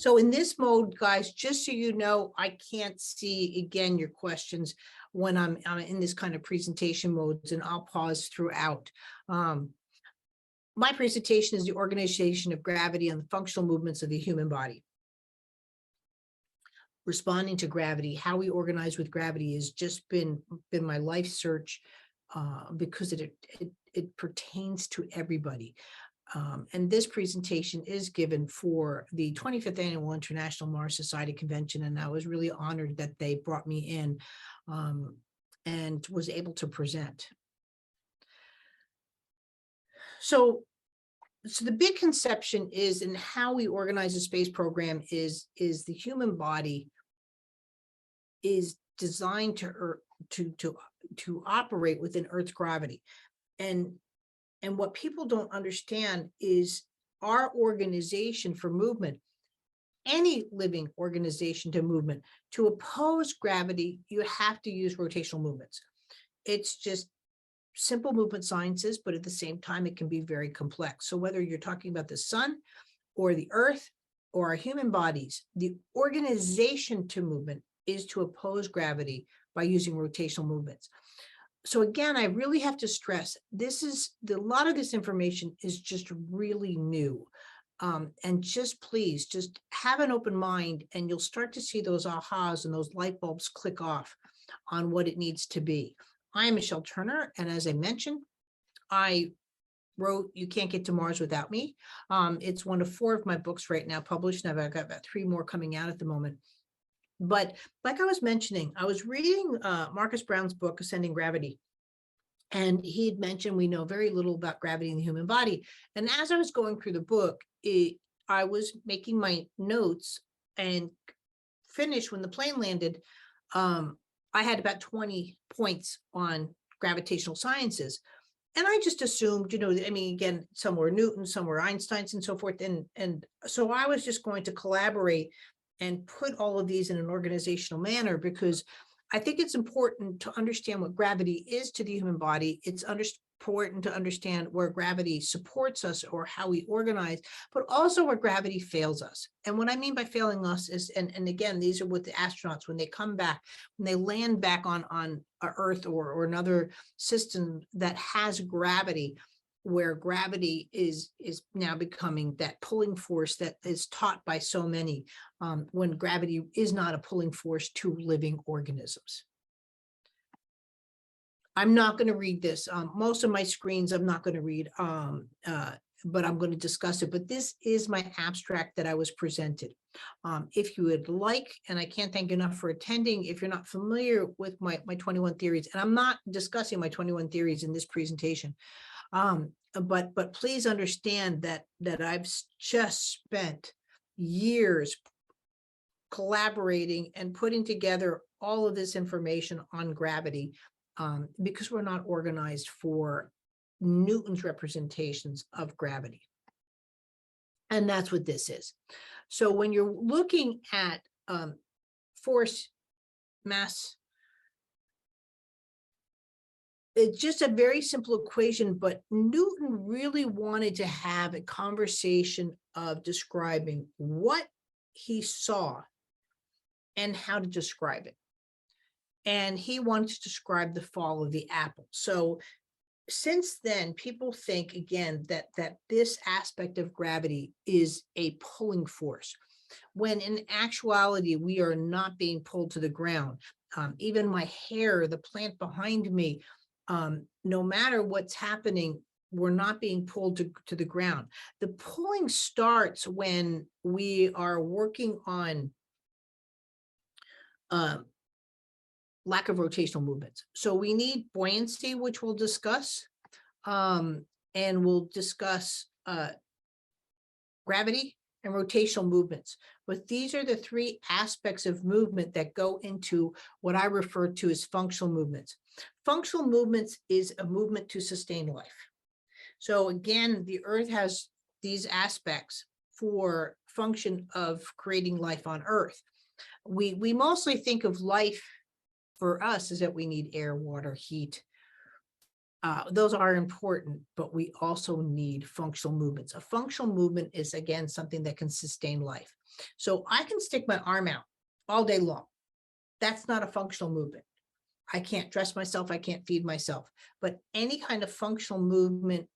So in this mode, guys, just so you know, I can't see, again, your questions when I'm in this kind of presentation modes, and I'll pause throughout. My presentation is the organization of gravity and the functional movements of the human body. Responding to gravity, how we organize with gravity has just been my life search, because it pertains to everybody. And this presentation is given for the 25th Annual International Mars Society Convention, and I was really honored that they brought me in and was able to present. So the big conception is in how we organize a space program is the human body is designed to operate within Earth's gravity. And what people don't understand is our organization for movement, any living organization to movement, to oppose gravity, you have to use rotational movements. It's just simple movement sciences, but at the same time, it can be very complex. So whether you're talking about the sun or the earth or our human bodies, the organization to movement is to oppose gravity by using rotational movements. So again, I really have to stress, a lot of this information is just really new. And just please, just have an open mind, and you'll start to see those ahas and those light bulbs click off on what it needs to be. I am Michelle Turner, and as I mentioned, I wrote You Can't Get to Mars Without Me. It's one of 4 of my books right now published, and I've got about 3 more coming out at the moment. But like I was mentioning, I was reading Marcus Brown's book, Ascending Gravity, and he had mentioned we know very little about gravity in the human body. And as I was going through the book, I was making my notes and finished when the plane landed. I had about 20 points on gravitational sciences. And I just assumed, I mean, again, some were Newton, some were Einstein's and so forth. And so I was just going to collaborate and put all of these in an organizational manner, because I think it's important to understand what gravity is to the human body. It's important to understand where gravity supports us or how we organize, but also where gravity fails us. And what I mean by failing us is, and again, these are with the astronauts, when they come back, when they land back on Earth or another system that has gravity, where gravity is now becoming that pulling force that is taught by so many, when gravity is not a pulling force to living organisms. I'm not going to read this. Most of my screens I'm not going to read, but I'm going to discuss it. But this is my abstract that I was presented. If you would like, and I can't thank you enough for attending, if you're not familiar with my 21 theories, and I'm not discussing my 21 theories in this presentation, but please understand that I've just spent years collaborating and putting together all of this information on gravity, because we're not organized for Newton's representations of gravity. And that's what this is. So when you're looking at force, mass, it's just a very simple equation, but Newton really wanted to have a conversation of describing what he saw and how to describe it. And he wanted to describe the fall of the apple. So since then, people think, again, that this aspect of gravity is a pulling force, when in actuality, we are not being pulled to the ground. Even my hair, the plant behind me, no matter what's happening, we're not being pulled to the ground. The pulling starts when we are working on lack of rotational movements. So we need buoyancy, which we'll discuss, and we'll discuss gravity and rotational movements. But these are the 3 aspects of movement that go into what I refer to as functional movements. Functional movements is a movement to sustain life. So again, the Earth has these aspects for function of creating life on Earth. We mostly think of life for us is that we need air, water, heat, those are important, but we also need functional movements. A functional movement is, again, something that can sustain life. So I can stick my arm out all day long. That's not a functional movement. I can't dress myself, I can't feed myself, but any kind of functional movement,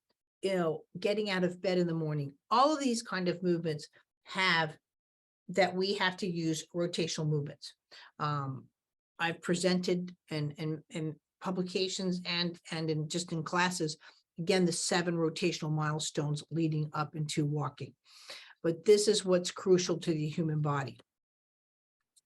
getting out of bed in the morning, all of these kind of movements that we have to use rotational movements. I've presented in publications and in classes, again, the 7 rotational milestones leading up into walking. But this is what's crucial to the human body.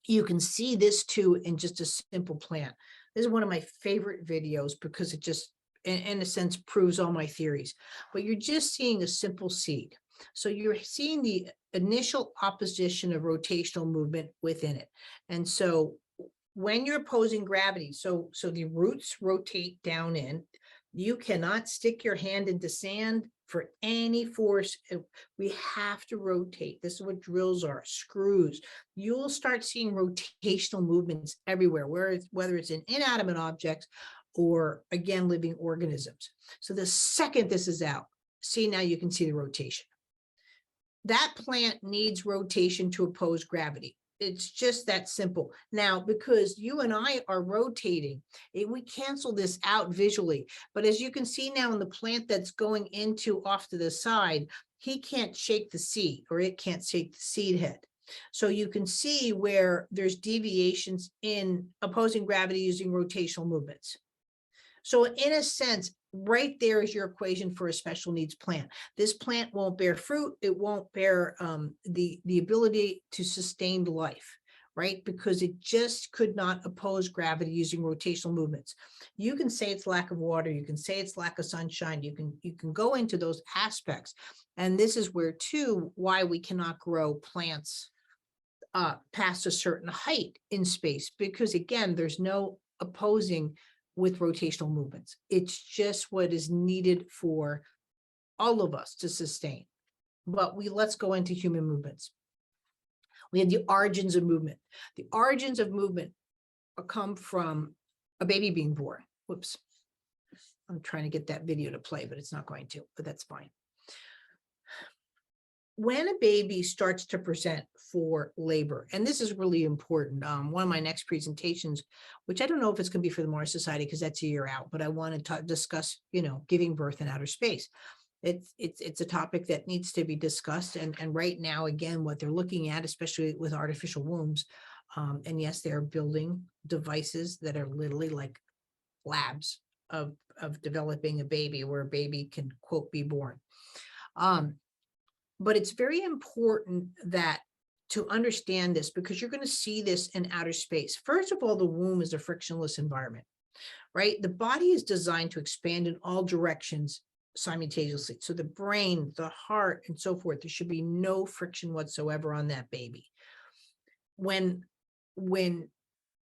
You can see this too in just a simple plant. This is one of my favorite videos because it just, in a sense, proves all my theories. But you're just seeing a simple seed. So you're seeing the initial opposition of rotational movement within it. And so when you're opposing gravity, so the roots rotate down in, you cannot stick your hand into sand for any force. We have to rotate. This is what drills are, screws. You'll start seeing rotational movements everywhere, whether it's in inanimate objects or, again, living organisms. So the second this is out, see, now you can see the rotation. That plant needs rotation to oppose gravity. It's just that simple. Now, because you and I are rotating, we cancel this out visually. But as you can see now in the plant that's going into off to the side, he can't shake the seed, or it can't shake the seed head. So you can see where there's deviations in opposing gravity using rotational movements. So in a sense, right there is your equation for a special needs plant. This plant won't bear fruit. It won't bear the ability to sustain life, right? Because it just could not oppose gravity using rotational movements. You can say it's lack of water. You can say it's lack of sunshine. You can go into those aspects. And this is where, too, why we cannot grow plants past a certain height in space, because, again, there's no opposing with rotational movements. It's just what is needed for all of us to sustain. But let's go into human movements. We have the origins of movement. The origins of movement come from a baby being born. Whoops. I'm trying to get that video to play, but it's not going to, but that's fine. When a baby starts to present for labor, and this is really important, one of my next presentations, which I don't know if it's going to be for the Mars Society because that's a year out, but I want to discuss, giving birth in outer space. It's a topic that needs to be discussed, and right now, again, what they're looking at, especially with artificial wombs, and yes, they're building devices that are literally like labs of developing a baby, where a baby can, quote, be born. But it's very important to understand this, because you're going to see this in outer space. First of all, the womb is a frictionless environment, right? The body is designed to expand in all directions simultaneously. So the brain, the heart, and so forth, there should be no friction whatsoever on that baby. When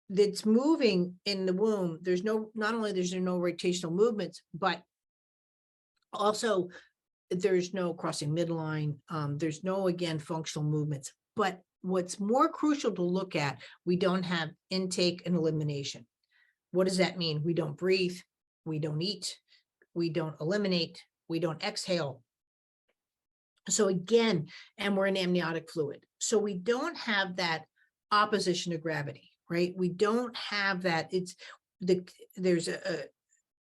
it's moving in the womb, not only is there no rotational movements, but also there's no crossing midline. There's no, again, functional movements. But what's more crucial to look at, we don't have intake and elimination. What does that mean? We don't breathe, we don't eat, we don't eliminate, we don't exhale. So again, and we're in amniotic fluid. So we don't have that opposition to gravity, right? We don't have that. There's a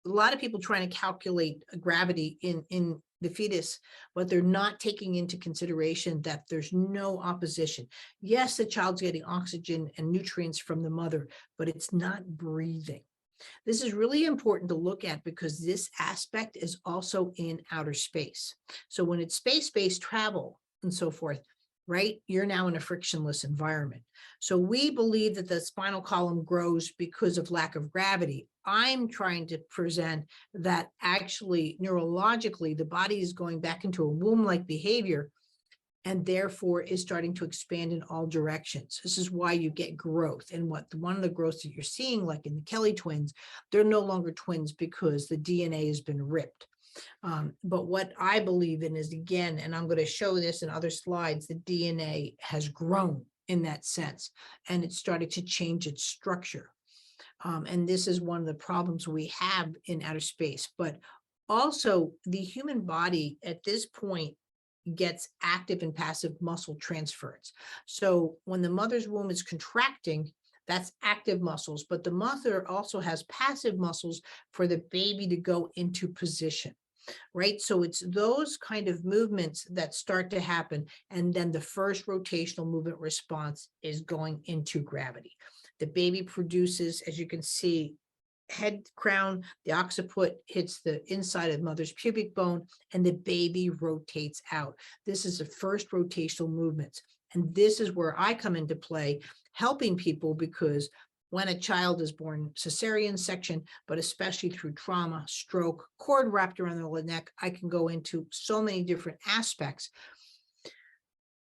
lot of people trying to calculate gravity in the fetus, but they're not taking into consideration that there's no opposition. Yes, the child's getting oxygen and nutrients from the mother, but it's not breathing. This is really important to look at, because this aspect is also in outer space. So when it's space-based travel and so forth, right, you're now in a frictionless environment. So we believe that the spinal column grows because of lack of gravity. I'm trying to present that actually neurologically, the body is going back into a womb-like behavior, and therefore is starting to expand in all directions. This is why you get growth. And one of the growths that you're seeing, like in the Kelly twins, they're no longer twins because the DNA has been ripped. But what I believe in is, again, and I'm going to show this in other slides, the DNA has grown in that sense, and it started to change its structure. And this is one of the problems we have in outer space. But also the human body at this point gets active and passive muscle transference. So when the mother's womb is contracting, that's active muscles, but the mother also has passive muscles for the baby to go into position, right? So it's those kind of movements that start to happen. And then the first rotational movement response is going into gravity. The baby produces, as you can see, head crown, the occiput hits the inside of the mother's pubic bone, and the baby rotates out. This is the first rotational movements. And this is where I come into play, helping people, because when a child is born cesarean section, but especially through trauma, stroke, cord wrapped around the neck, I can go into so many different aspects.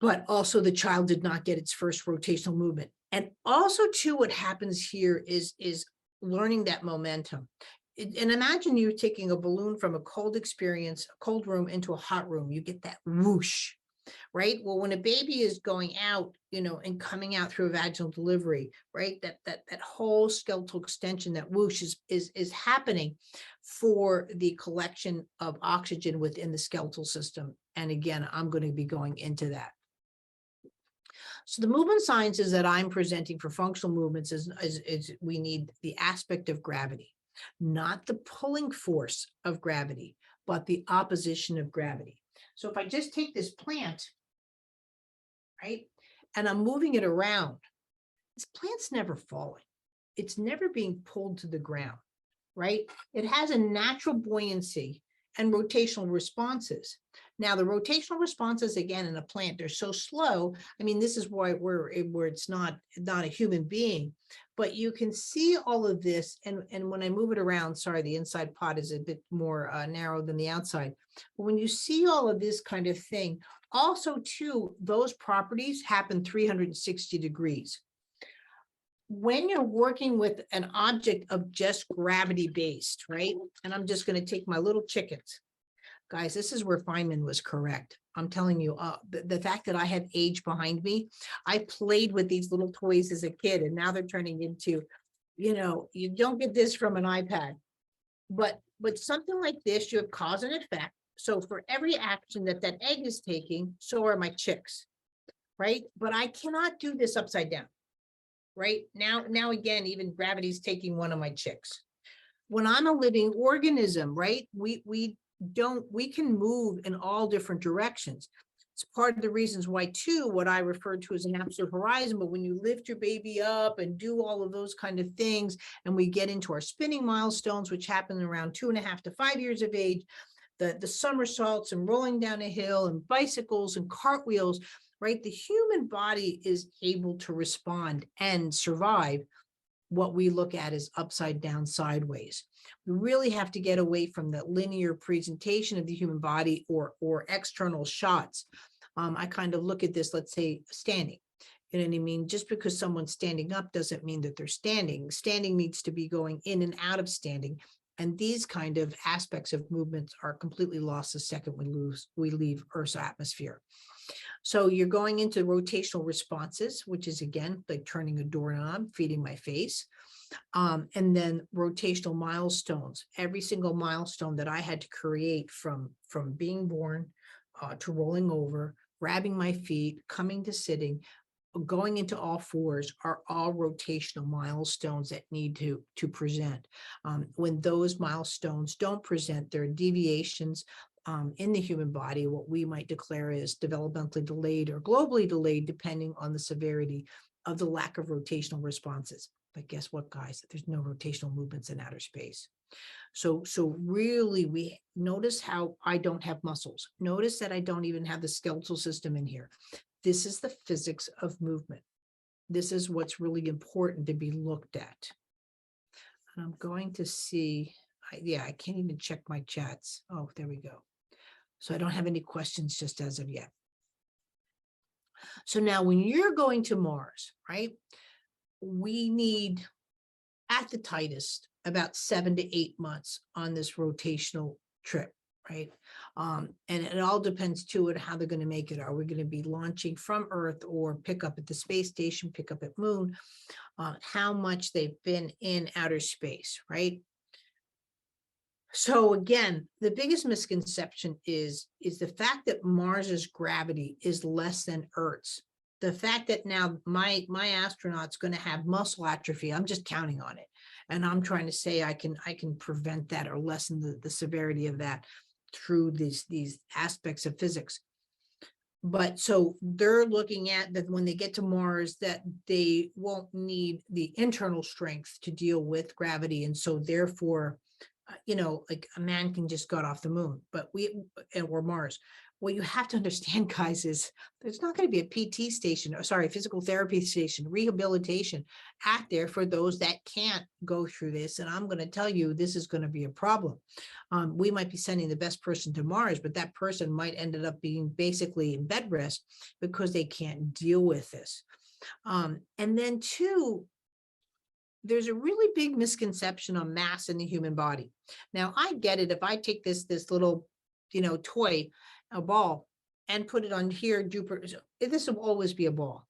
But also the child did not get its first rotational movement. And also too, what happens here is learning that momentum. And imagine you taking a balloon from a cold experience, a cold room, into a hot room, you get that whoosh, right? Well, when a baby is going out, and coming out through a vaginal delivery, right? That whole skeletal extension, that whoosh is happening for the collection of oxygen within the skeletal system. And again, I'm going to be going into that. So the movement sciences that I'm presenting for functional movements is we need the aspect of gravity, not the pulling force of gravity, but the opposition of gravity. So if I just take this plant, right, and I'm moving it around, this plant's never falling. It's never being pulled to the ground, right? It has a natural buoyancy and rotational responses. Now, the rotational responses, again, in a plant, they're so slow. I mean, this is why where it's not a human being, but you can see all of this. And when I move it around, sorry, the inside pot is a bit more narrow than the outside. But when you see all of this kind of thing, also too, those properties happen 360 degrees. When you're working with an object of just gravity based, right? And I'm just going to take my little chickens. Guys, this is where Feynman was correct. I'm telling you, the fact that I had age behind me, I played with these little toys as a kid, and now they're turning into, you don't get this from an iPad. But something like this, you have cause and effect. So for every action that egg is taking, so are my chicks, right? But I cannot do this upside down. Right now again, even gravity's taking one of my chicks. When I'm a living organism, right, we can move in all different directions. It's part of the reasons why too, what I refer to as an absolute horizon. But when you lift your baby up and do all of those kind of things, and we get into our spinning milestones, which happen around 2.5 to 5 years of age, the somersaults and rolling down a hill and bicycles and cartwheels, right? The human body is able to respond and survive what we look at as upside down, sideways. We really have to get away from the linear presentation of the human body or external shots. I kind of look at this, let's say standing. You know what I mean? Just because someone's standing up doesn't mean that they're standing. Standing needs to be going in and out of standing. And these kind of aspects of movements are completely lost the second we leave Earth's atmosphere. So you're going into rotational responses, which is again, like turning a doorknob, feeding my face. And then rotational milestones, every single milestone that I had to create from being born to rolling over, grabbing my feet, coming to sitting, going into all fours are all rotational milestones that need to present. When those milestones don't present, there are deviations in the human body, what we might declare as developmentally delayed or globally delayed, depending on the severity of the lack of rotational responses. But guess what, guys? There's no rotational movements in outer space. So really, we notice how I don't have muscles. Notice that I don't even have the skeletal system in here. This is the physics of movement. This is what's really important to be looked at. And I'm going to see, I can't even check my chats. Oh, there we go. So I don't have any questions just as of yet. So now when you're going to Mars, right, we need at the tightest about 7 to 8 months on this rotational trip. right? And it all depends too on how they're going to make it. Are we going to be launching from Earth or pick up at the space station, pick up at Moon? How much they've been in outer space, right? So again, the biggest misconception is the fact that Mars's gravity is less than Earth's. The fact that now my astronaut's going to have muscle atrophy, I'm just counting on it. And I'm trying to say I can prevent that or lessen the severity of that through these aspects of physics. But so they're looking at that when they get to Mars, that they won't need the internal strength to deal with gravity. And so therefore, like a man can just got off the moon, but or Mars. What you have to understand, guys, is there's not going to be a PT station, or sorry, physical therapy station, rehabilitation out there for those that can't go through this. And I'm going to tell you, this is going to be a problem. We might be sending the best person to Mars, but that person might end up being basically in bed rest because they can't deal with this. And then two, there's a really big misconception on mass in the human body. Now, I get it. If I take this little, toy, a ball, and put it on here, Jupiter, this will always be a ball.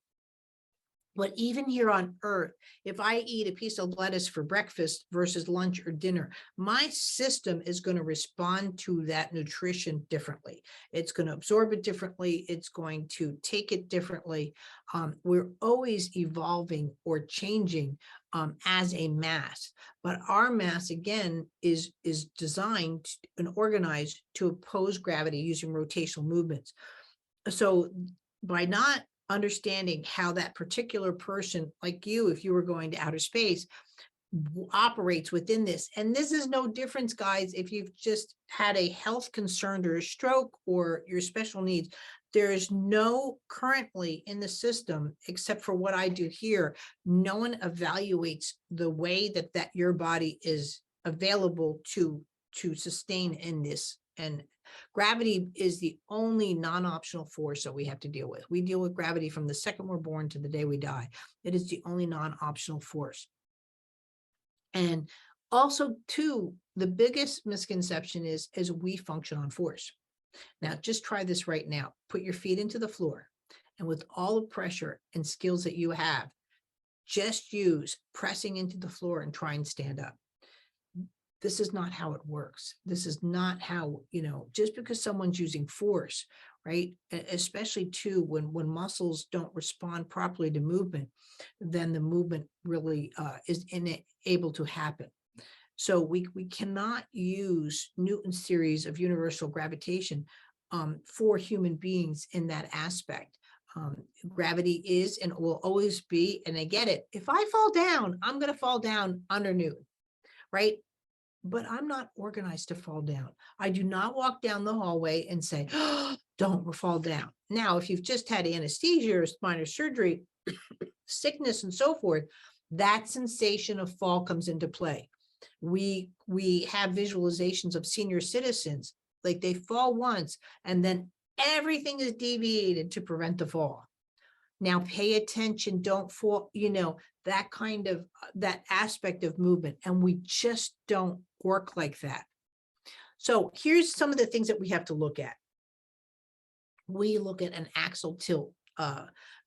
But even here on Earth, if I eat a piece of lettuce for breakfast versus lunch or dinner, my system is going to respond to that nutrition differently. It's going to absorb it differently. It's going to take it differently. We're always evolving or changing as a mass. But our mass, again, is designed and organized to oppose gravity using rotational movements. So by not understanding how that particular person, like you, if you were going to outer space, operates within this. And this is no difference, guys, if you've just had a health concern or a stroke or your special needs. There is no currently in the system, except for what I do here, no one evaluates the way that your body is available to sustain in this. And gravity is the only non-optional force that we have to deal with. We deal with gravity from the second we're born to the day we die. It is the only non-optional force. And also, too, the biggest misconception is we function on force. Now, just try this right now. Put your feet into the floor, and with all the pressure and skills that you have, just use pressing into the floor and try and stand up. This is not how it works. This is not how, just because someone's using force, right? Especially too, when muscles don't respond properly to movement, then the movement really is able to happen. So we cannot use Newton's theories of universal gravitation for human beings in that aspect. Gravity is and will always be, and I get it. If I fall down, I'm going to fall down under Newton, right? But I'm not organized to fall down. I do not walk down the hallway and say, oh, don't fall down. Now, if you've just had anesthesia or minor surgery, sickness and so forth, that sensation of fall comes into play. We have visualizations of senior citizens, like they fall once and then everything is deviated to prevent the fall. Now pay attention, don't fall, that kind of, that aspect of movement. And we just don't work like that. So here's some of the things that we have to look at. We look at an axial tilt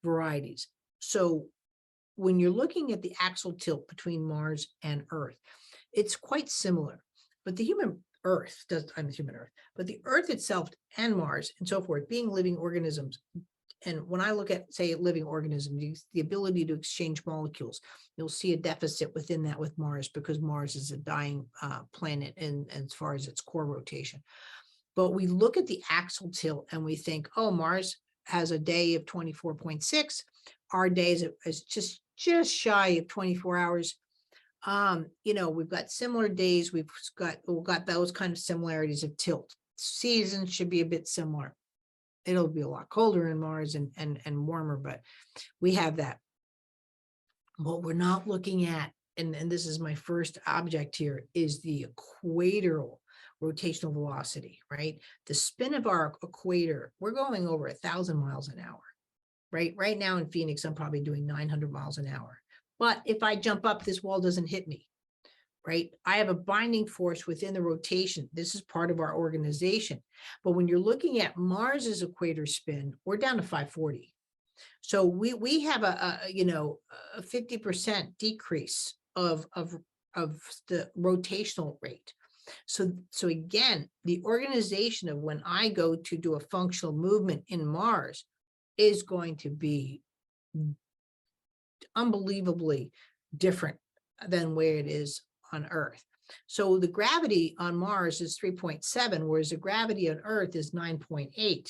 varieties. So when you're looking at the axial tilt between Mars and Earth, it's quite similar, but the human Earth but the Earth itself and Mars and so forth, being living organisms. And when I look at, say, a living organism, the ability to exchange molecules, you'll see a deficit within that with Mars, because Mars is a dying planet and as far as its core rotation. But we look at the axial tilt and we think, oh, Mars has a day of 24.6. Our days is just shy of 24 hours. We've got similar days. We've got those kind of similarities of tilt. Seasons should be a bit similar. It'll be a lot colder in Mars and warmer, but we have that. What we're not looking at, and this is my first object here, is the equatorial rotational velocity, right? The spin of our equator, we're going over 1,000 miles an hour, right? Right now in Phoenix, I'm probably doing 900 miles an hour. But if I jump up, this wall doesn't hit me, right? I have a binding force within the rotation. This is part of our organization. But when you're looking at Mars's equator spin, we're down to 540. So we have a 50% decrease of the rotational rate. So again, the organization of when I go to do a functional movement in Mars is going to be unbelievably different than where it is on Earth. So the gravity on Mars is 3.7, whereas the gravity on Earth is 9.8.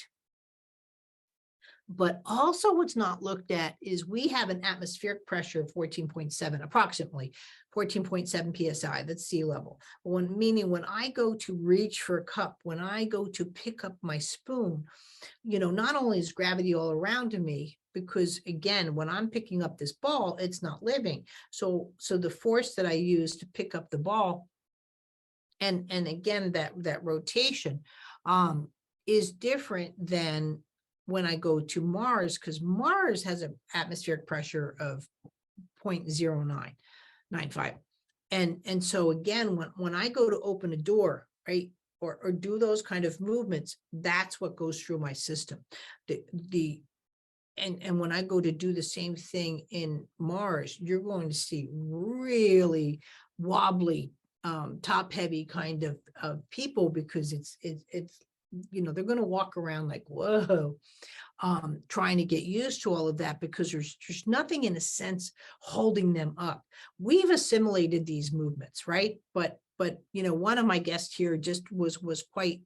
But also what's not looked at is we have an atmospheric pressure of 14.7, approximately 14.7 psi, that's sea level. Meaning when I go to reach for a cup, when I go to pick up my spoon, not only is gravity all around me, because again, when I'm picking up this ball, it's not living. So the force that I use to pick up the ball, and again, that rotation is different than when I go to Mars, because Mars has an atmospheric pressure of 0.0995. And so again, when I go to open a door, right, or do those kind of movements, that's what goes through my system. And when I go to do the same thing in Mars, you're going to see really wobbly, top heavy kind of people, because it's they're going to walk around like, whoa, trying to get used to all of that, because there's nothing in a sense holding them up. We've assimilated these movements, right? But one of my guests here just was quite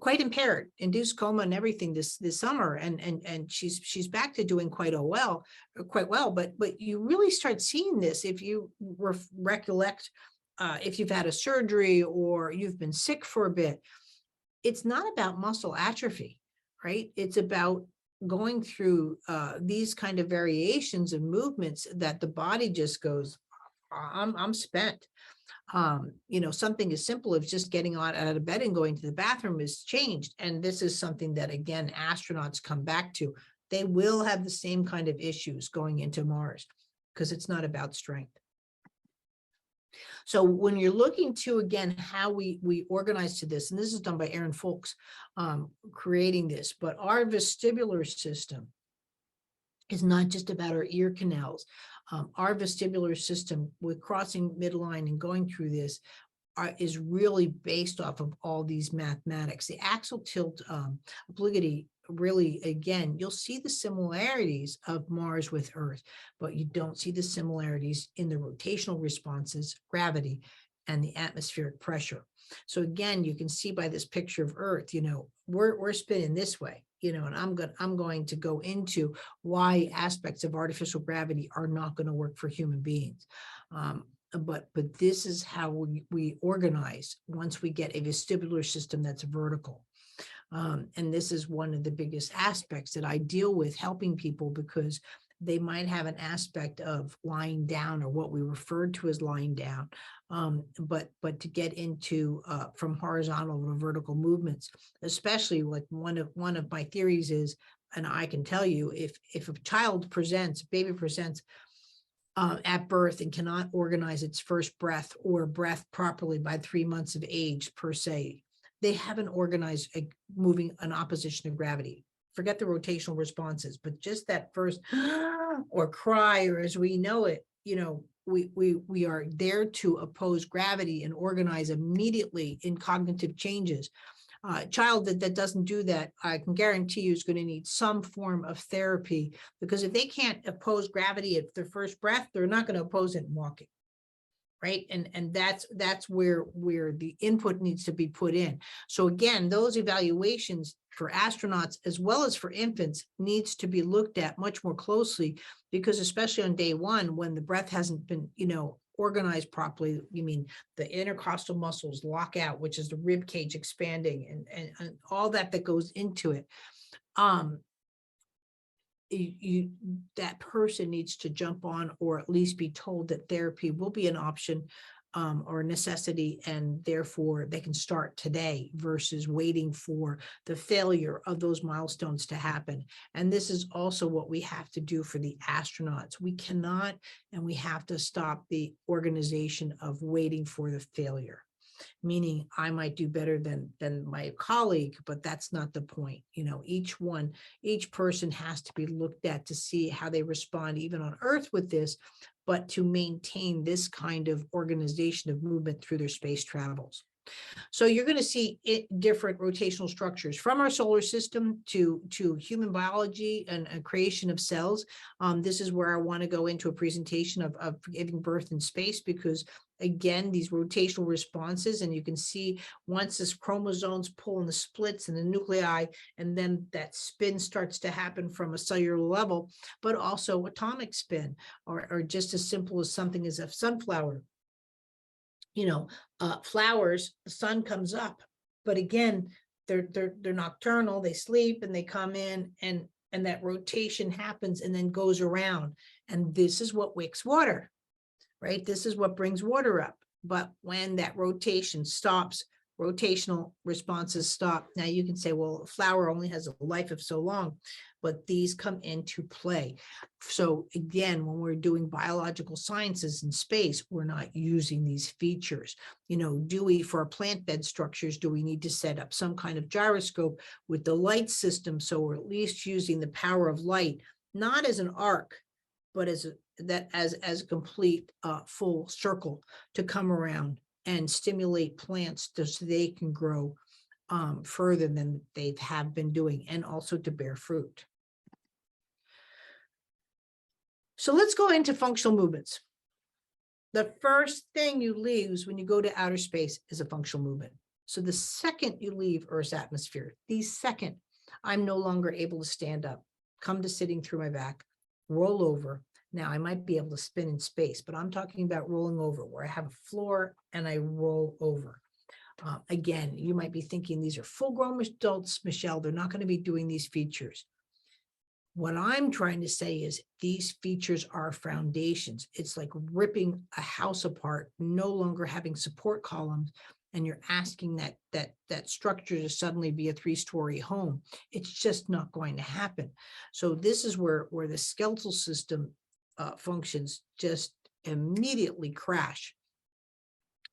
impaired, induced coma and everything this summer, and she's back to doing quite well. But you really start seeing this if you recollect, if you've had a surgery or you've been sick for a bit. It's not about muscle atrophy, right? It's about going through these kind of variations of movements that the body just goes, I'm spent. Something as simple as just getting out of bed and going to the bathroom is changed. And this is something that, again, astronauts come back to. They will have the same kind of issues going into Mars, because it's not about strength. So when you're looking to, again, how we organize to this, and this is done by Aaron Folks, creating this, but our vestibular system is not just about our ear canals. Our vestibular system, with crossing midline and going through this, is really based off of all these mathematics. The axial tilt obliquity, really, again, you'll see the similarities of Mars with Earth, but you don't see the similarities in the rotational responses, gravity, and the atmospheric pressure. So again, you can see by this picture of Earth, we're spinning this way, and I'm going to go into why aspects of artificial gravity are not going to work for human beings. But this is how we organize once we get a vestibular system that's vertical. And this is one of the biggest aspects that I deal with helping people, because they might have an aspect of lying down, or what we refer to as lying down. But to get into from horizontal to vertical movements, especially like one of my theories is, and I can tell you, if a baby presents at birth and cannot organize its first breath or breath properly by 3 months of age per se, they haven't organized moving an opposition to gravity. Forget the rotational responses, but just that first or cry, or as we know it, we are there to oppose gravity and organize immediately in cognitive changes. A child that doesn't do that, I can guarantee you, is going to need some form of therapy, because if they can't oppose gravity at their first breath, they're not going to oppose it in walking. Right. And that's where the input needs to be put in. So again, those evaluations for astronauts as well as for infants needs to be looked at much more closely, because especially on day one, when the breath hasn't been, organized properly, the intercostal muscles lock out, which is the rib cage expanding, and all that goes into it. That person needs to jump on, or at least be told that therapy will be an option or necessity, and therefore they can start today versus waiting for the failure of those milestones to happen. And this is also what we have to do for the astronauts. We cannot, and we have to stop the organization of waiting for the failure. Meaning I might do better than my colleague, but that's not the point. You know, each person has to be looked at to see how they respond even on Earth with this, but to maintain this kind of organization of movement through their space travels. So you're going to see different rotational structures from our solar system to human biology and creation of cells. This is where I want to go into a presentation of giving birth in space, because again, these rotational responses, and you can see once this chromosomes pull in the splits and the nuclei, and then that spin starts to happen from a cellular level, but also atomic spin, or just as simple as something as a sunflower. You know, flowers, the sun comes up, but again, they're nocturnal, they sleep and they come in, and that rotation happens and then goes around. And this is what wicks water, right? This is what brings water up. But when that rotation stops, rotational responses stop. Now you can say, well, a flower only has a life of so long, but these come into play. So again, when we're doing biological sciences in space, we're not using these features. You know, do we, for our plant bed structures, do we need to set up some kind of gyroscope with the light system? So we're at least using the power of light, not as an arc, but as a complete full circle to come around and stimulate plants so they can grow further than they have been doing, and also to bear fruit. So let's go into functional movements. The first thing you lose when you go to outer space is a functional movement. So the second you leave Earth's atmosphere, the second I'm no longer able to stand up, come to sitting through my back, roll over. Now I might be able to spin in space, but I'm talking about rolling over where I have a floor and I roll over. Again, you might be thinking these are full-grown adults, Michelle, they're not going to be doing these features. What I'm trying to say is these features are foundations. It's like ripping a house apart, no longer having support columns, and you're asking that structure to suddenly be a 3-story home. It's just not going to happen. So this is where the skeletal system functions just immediately crash.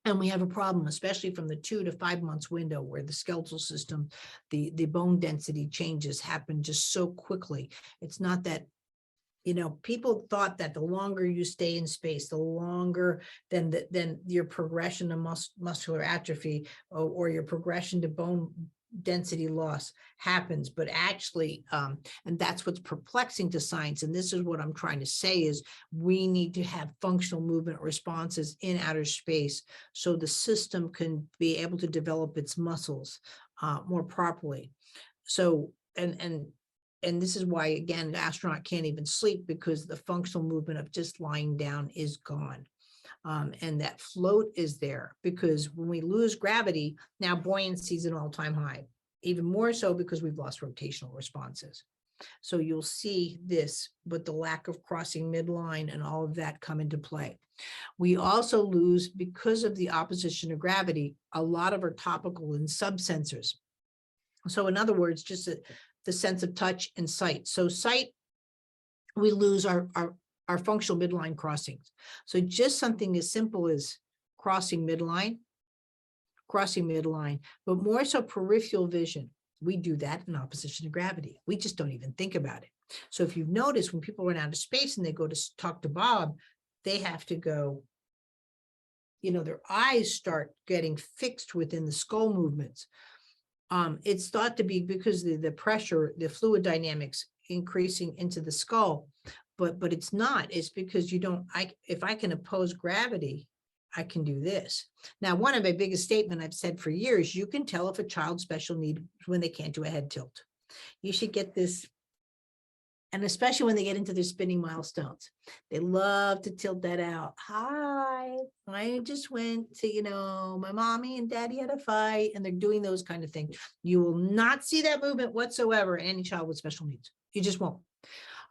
And we have a problem, especially from the 2 to 5 months window, where the skeletal system, the bone density changes happen just so quickly. It's not that, you know, people thought that the longer you stay in space, the longer than your progression to muscular atrophy or your progression to bone density loss happens. But actually, and that's what's perplexing to science. And this is what I'm trying to say is we need to have functional movement responses in outer space so the system can be able to develop its muscles more properly. So, and this is why, again, the astronaut can't even sleep, because the functional movement of just lying down is gone. And that float is there, because when we lose gravity, now buoyancy is an all-time high, even more so because we've lost rotational responses. So you'll see this, but the lack of crossing midline and all of that come into play. We also lose, because of the opposition of gravity, a lot of our topical and subsensors. So in other words, just the sense of touch and sight. So sight, we lose our functional midline crossings. So just something as simple as crossing midline, but more so peripheral vision. We do that in opposition to gravity. We just don't even think about it. So if you've noticed, when people run out of space and they go to talk to Bob, they have to go, you know, their eyes start getting fixed within the skull movements. It's thought to be because the pressure, the fluid dynamics increasing into the skull, but it's not. It's because you don't, if I can oppose gravity, I can do this. Now, one of my biggest statements I've said for years, you can tell if a child's special need when they can't do a head tilt. You should get this, and especially when they get into their spinning milestones, they love to tilt that out. Hi, I just went to, you know, my mommy and daddy had a fight, and they're doing those kind of things. You will not see that movement whatsoever in any child with special needs. You just won't.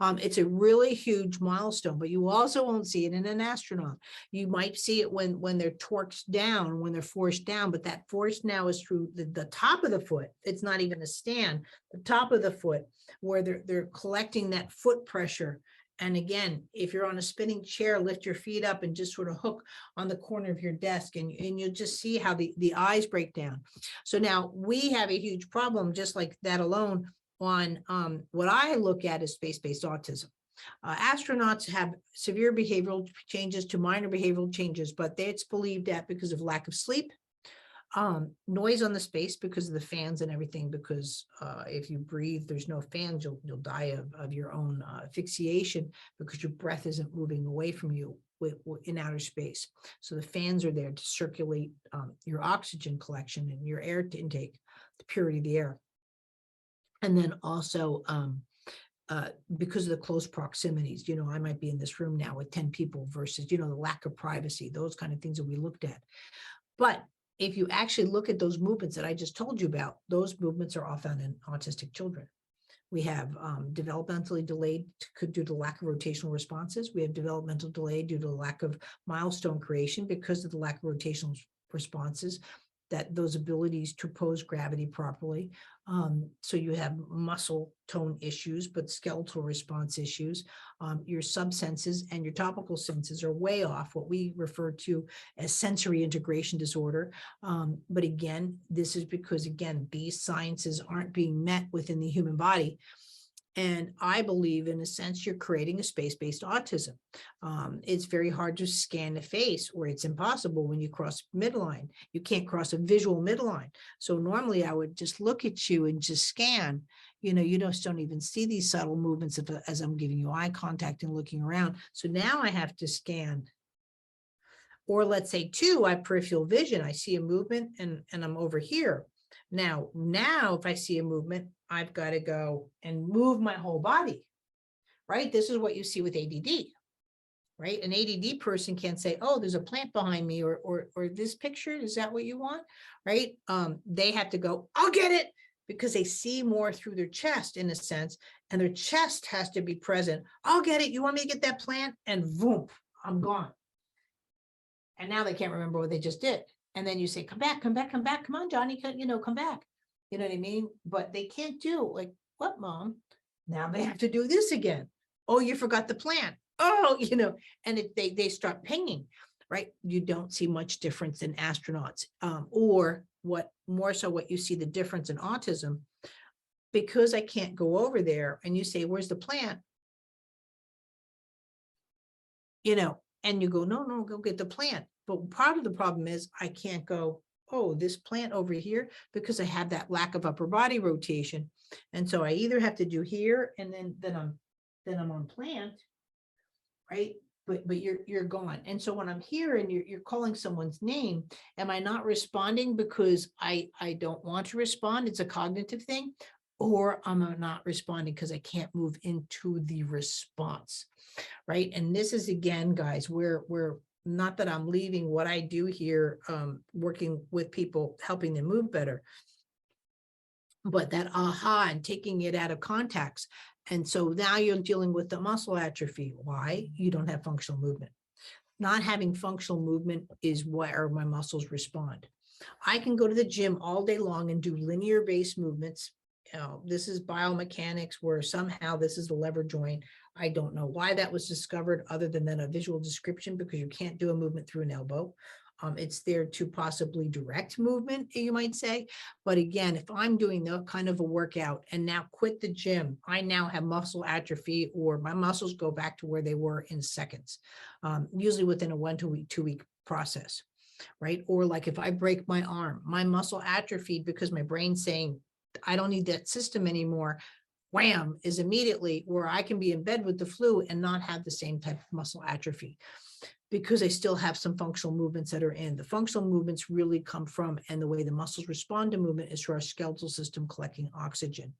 It's a really huge milestone, but you also won't see it in an astronaut. You might see it when they're torqued down, when they're forced down, but that force now is through the top of the foot. It's not even a stand, the top of the foot, where they're collecting that foot pressure. And again, if you're on a spinning chair, lift your feet up and just sort of hook on the corner of your desk, and you'll just see how the eyes break down. So now we have a huge problem, just like that alone, on what I look at as space-based autism. Astronauts have severe behavioral changes to minor behavioral changes, but it's believed that because of lack of sleep, noise on the space because of the fans and everything, because if you breathe, there's no fans, you'll die of your own asphyxiation, because your breath isn't moving away from you in outer space. So the fans are there to circulate your oxygen collection and your air intake, the purity of the air. And then also because of the close proximities, I might be in this room now with 10 people versus, the lack of privacy, those kind of things that we looked at. But if you actually look at those movements that I just told you about, those movements are all found in autistic children. We have developmentally delayed due to lack of rotational responses. We have developmental delay due to lack of milestone creation because of the lack of rotational responses, that those abilities to pose gravity properly. So you have muscle tone issues, but skeletal response issues. Your subsenses and your topical senses are way off, what we refer to as sensory integration disorder. But again, this is because, again, these sciences aren't being met within the human body. And I believe, in a sense, you're creating a space-based autism. It's very hard to scan the face, or it's impossible when you cross midline. You can't cross a visual midline. So normally I would just look at you and just scan. You just don't even see these subtle movements as I'm giving you eye contact and looking around. So now I have to scan. Or let's say I have peripheral vision. I see a movement and I'm over here. Now, if I see a movement, I've got to go and move my whole body, right? This is what you see with ADD, right? An ADD person can't say, oh, there's a plant behind me, or this picture, is that what you want, right? They have to go, I'll get it, because they see more through their chest, in a sense, and their chest has to be present. I'll get it. You want me to get that plant? And boom, I'm gone. And now they can't remember what they just did. And then you say, come back, come back, come back. Come on, Johnny, come back. You know what I mean? But they can't do, like, what, Mom? Now they have to do this again. Oh, you forgot the plant. Oh, and they start pinging, right? You don't see much difference in astronauts, or what you see the difference in autism, because I can't go over there and you say, where's the plant? And you go, no, go get the plant. But part of the problem is I can't go, oh, this plant over here, because I have that lack of upper body rotation. And so I either have to do here, and then I'm on plant, right? But you're gone. And so when I'm here and you're calling someone's name, am I not responding because I don't want to respond? It's a cognitive thing. Or I'm not responding because I can't move into the response, right? And this is, again, guys, where not that I'm leaving what I do here, working with people, helping them move better, but that aha and taking it out of context. And so now you're dealing with the muscle atrophy. Why? You don't have functional movement. Not having functional movement is where my muscles respond. I can go to the gym all day long and do linear based movements. This is biomechanics, where somehow this is the lever joint. I don't know why that was discovered, other than a visual description, because you can't do a movement through an elbow. It's there to possibly direct movement, you might say. But again, if I'm doing that kind of a workout and now quit the gym, I now have muscle atrophy, or my muscles go back to where they were in seconds, usually within a 1 to 2 week process, right? Or like if I break my arm, my muscle atrophied because my brain's saying, I don't need that system anymore. Wham, is immediately where I can be in bed with the flu and not have the same type of muscle atrophy, because I still have some functional movements that are in. The functional movements really come from, and the way the muscles respond to movement is through our skeletal system collecting oxygen.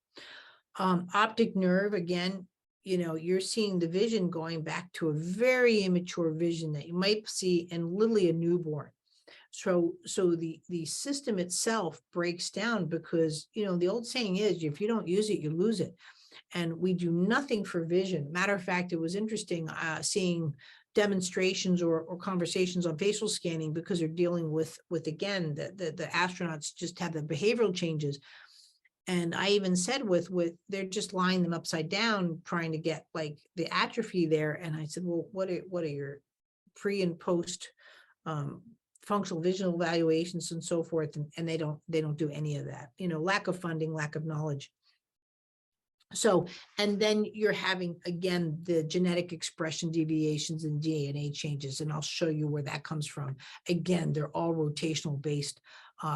Optic nerve, again, you're seeing the vision going back to a very immature vision that you might see in literally a newborn. So the system itself breaks down, because, the old saying is, if you don't use it, you lose it. And we do nothing for vision. Matter of fact, it was interesting seeing demonstrations or conversations on facial scanning, because they're dealing with again, the astronauts just have the behavioral changes. And I even said with they're just lying them upside down, trying to get like the atrophy there. And I said, well, what are your pre and post functional visual evaluations and so forth? And they don't do any of that, lack of funding, lack of knowledge. So, and then you're having, again, the genetic expression deviations and DNA changes, and I'll show you where that comes from. Again, they're all rotational based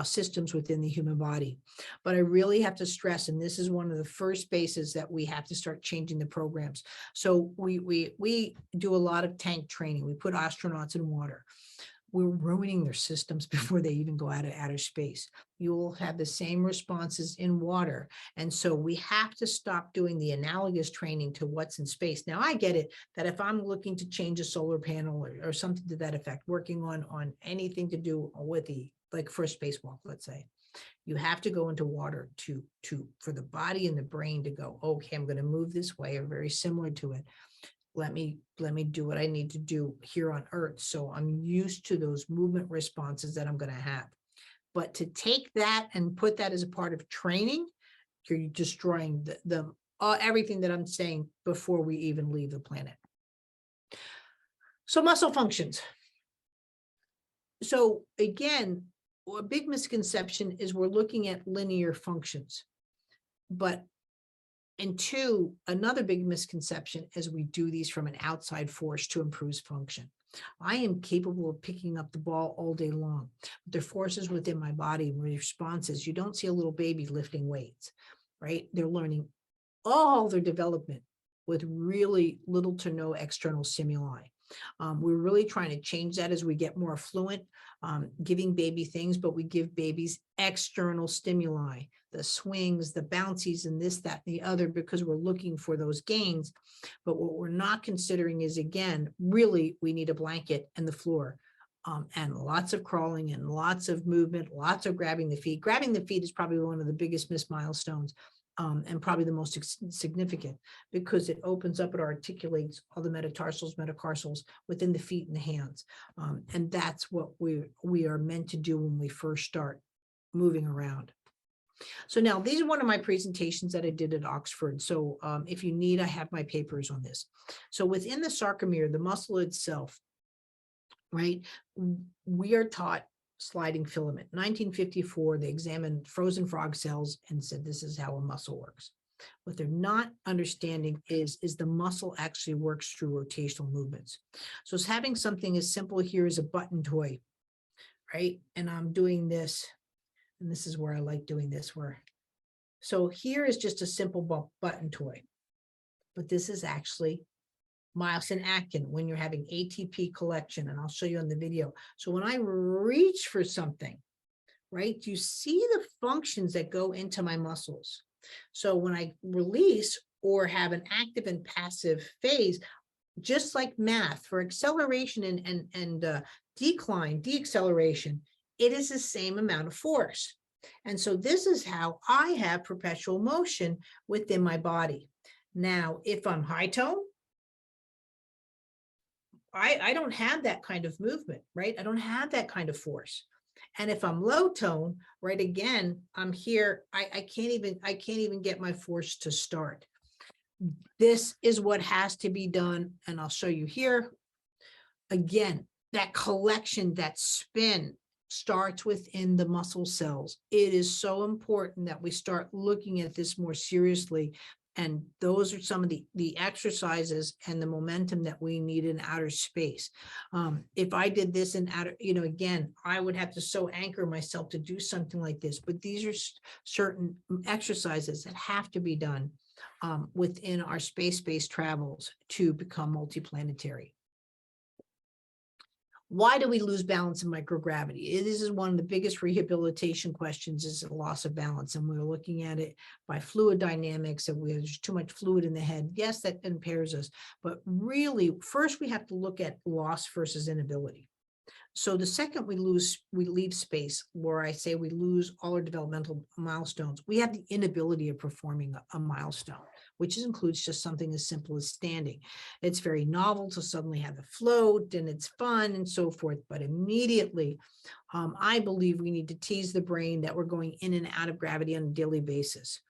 systems within the human body. But I really have to stress, and this is one of the first bases that we have to start changing the programs. So we do a lot of tank training. We put astronauts in water. We're ruining their systems before they even go out of outer space. You will have the same responses in water. And so we have to stop doing the analogous training to what's in space. Now, I get it that if I'm looking to change a solar panel or something to that effect, working on anything to do with like for a spacewalk, let's say, you have to go into water for the body and the brain to go, okay, I'm going to move this way, or very similar to it. Let me do what I need to do here on Earth. So I'm used to those movement responses that I'm going to have. But to take that and put that as a part of training, you're destroying everything that I'm saying before we even leave the planet. So muscle functions. So again, a big misconception is we're looking at linear functions. And two, another big misconception is we do these from an outside force to improve function. I am capable of picking up the ball all day long. But there are forces within my body and responses. You don't see a little baby lifting weights, right? They're learning all their development with really little to no external stimuli. We're really trying to change that as we get more affluent, giving baby things, but we give babies external stimuli, the swings, the bouncies, and this, that, and the other, because we're looking for those gains. But what we're not considering is, again, really, we need a blanket and the floor, and lots of crawling and lots of movement, lots of grabbing the feet. Grabbing the feet is probably one of the biggest missed milestones. And probably the most significant, because it opens up, it articulates all the metatarsals, metacarsals within the feet and the hands. And that's what we are meant to do when we first start moving around. So now these are one of my presentations that I did at Oxford. So if you need, I have my papers on this. So within the sarcomere, the muscle itself, right, we are taught sliding filament. 1954, they examined frozen frog cells and said, this is how a muscle works. What they're not understanding is the muscle actually works through rotational movements. So it's having something as simple here as a button toy, right? And I'm doing this, and this is where I like doing this, so here is just a simple button toy, but this is actually myosin actin when you're having ATP collection, and I'll show you on the video. So when I reach for something, right, you see the functions that go into my muscles. So when I release or have an active and passive phase, just like math, for acceleration and decline, deacceleration, it is the same amount of force. And so this is how I have perpetual motion within my body. Now, if I'm high tone, I don't have that kind of movement, right? I don't have that kind of force. And if I'm low tone, right, again, I'm here, I can't even get my force to start. This is what has to be done. And I'll show you here. Again, that collection, that spin starts within the muscle cells. It is so important that we start looking at this more seriously. And those are some of the exercises and the momentum that we need in outer space. If I did this in outer, again, I would have to so anchor myself to do something like this. But these are certain exercises that have to be done within our space-based travels to become multiplanetary. Why do we lose balance in microgravity? This is one of the biggest rehabilitation questions, is the loss of balance. And we're looking at it by fluid dynamics, and there's too much fluid in the head. Yes, that impairs us. But really, first we have to look at loss versus inability. So the second we leave space, where I say we lose all our developmental milestones, we have the inability of performing a milestone, which includes just something as simple as standing. It's very novel to suddenly have a float and it's fun and so forth, but immediately, I believe we need to tease the brain that we're going in and out of gravity on a daily basis.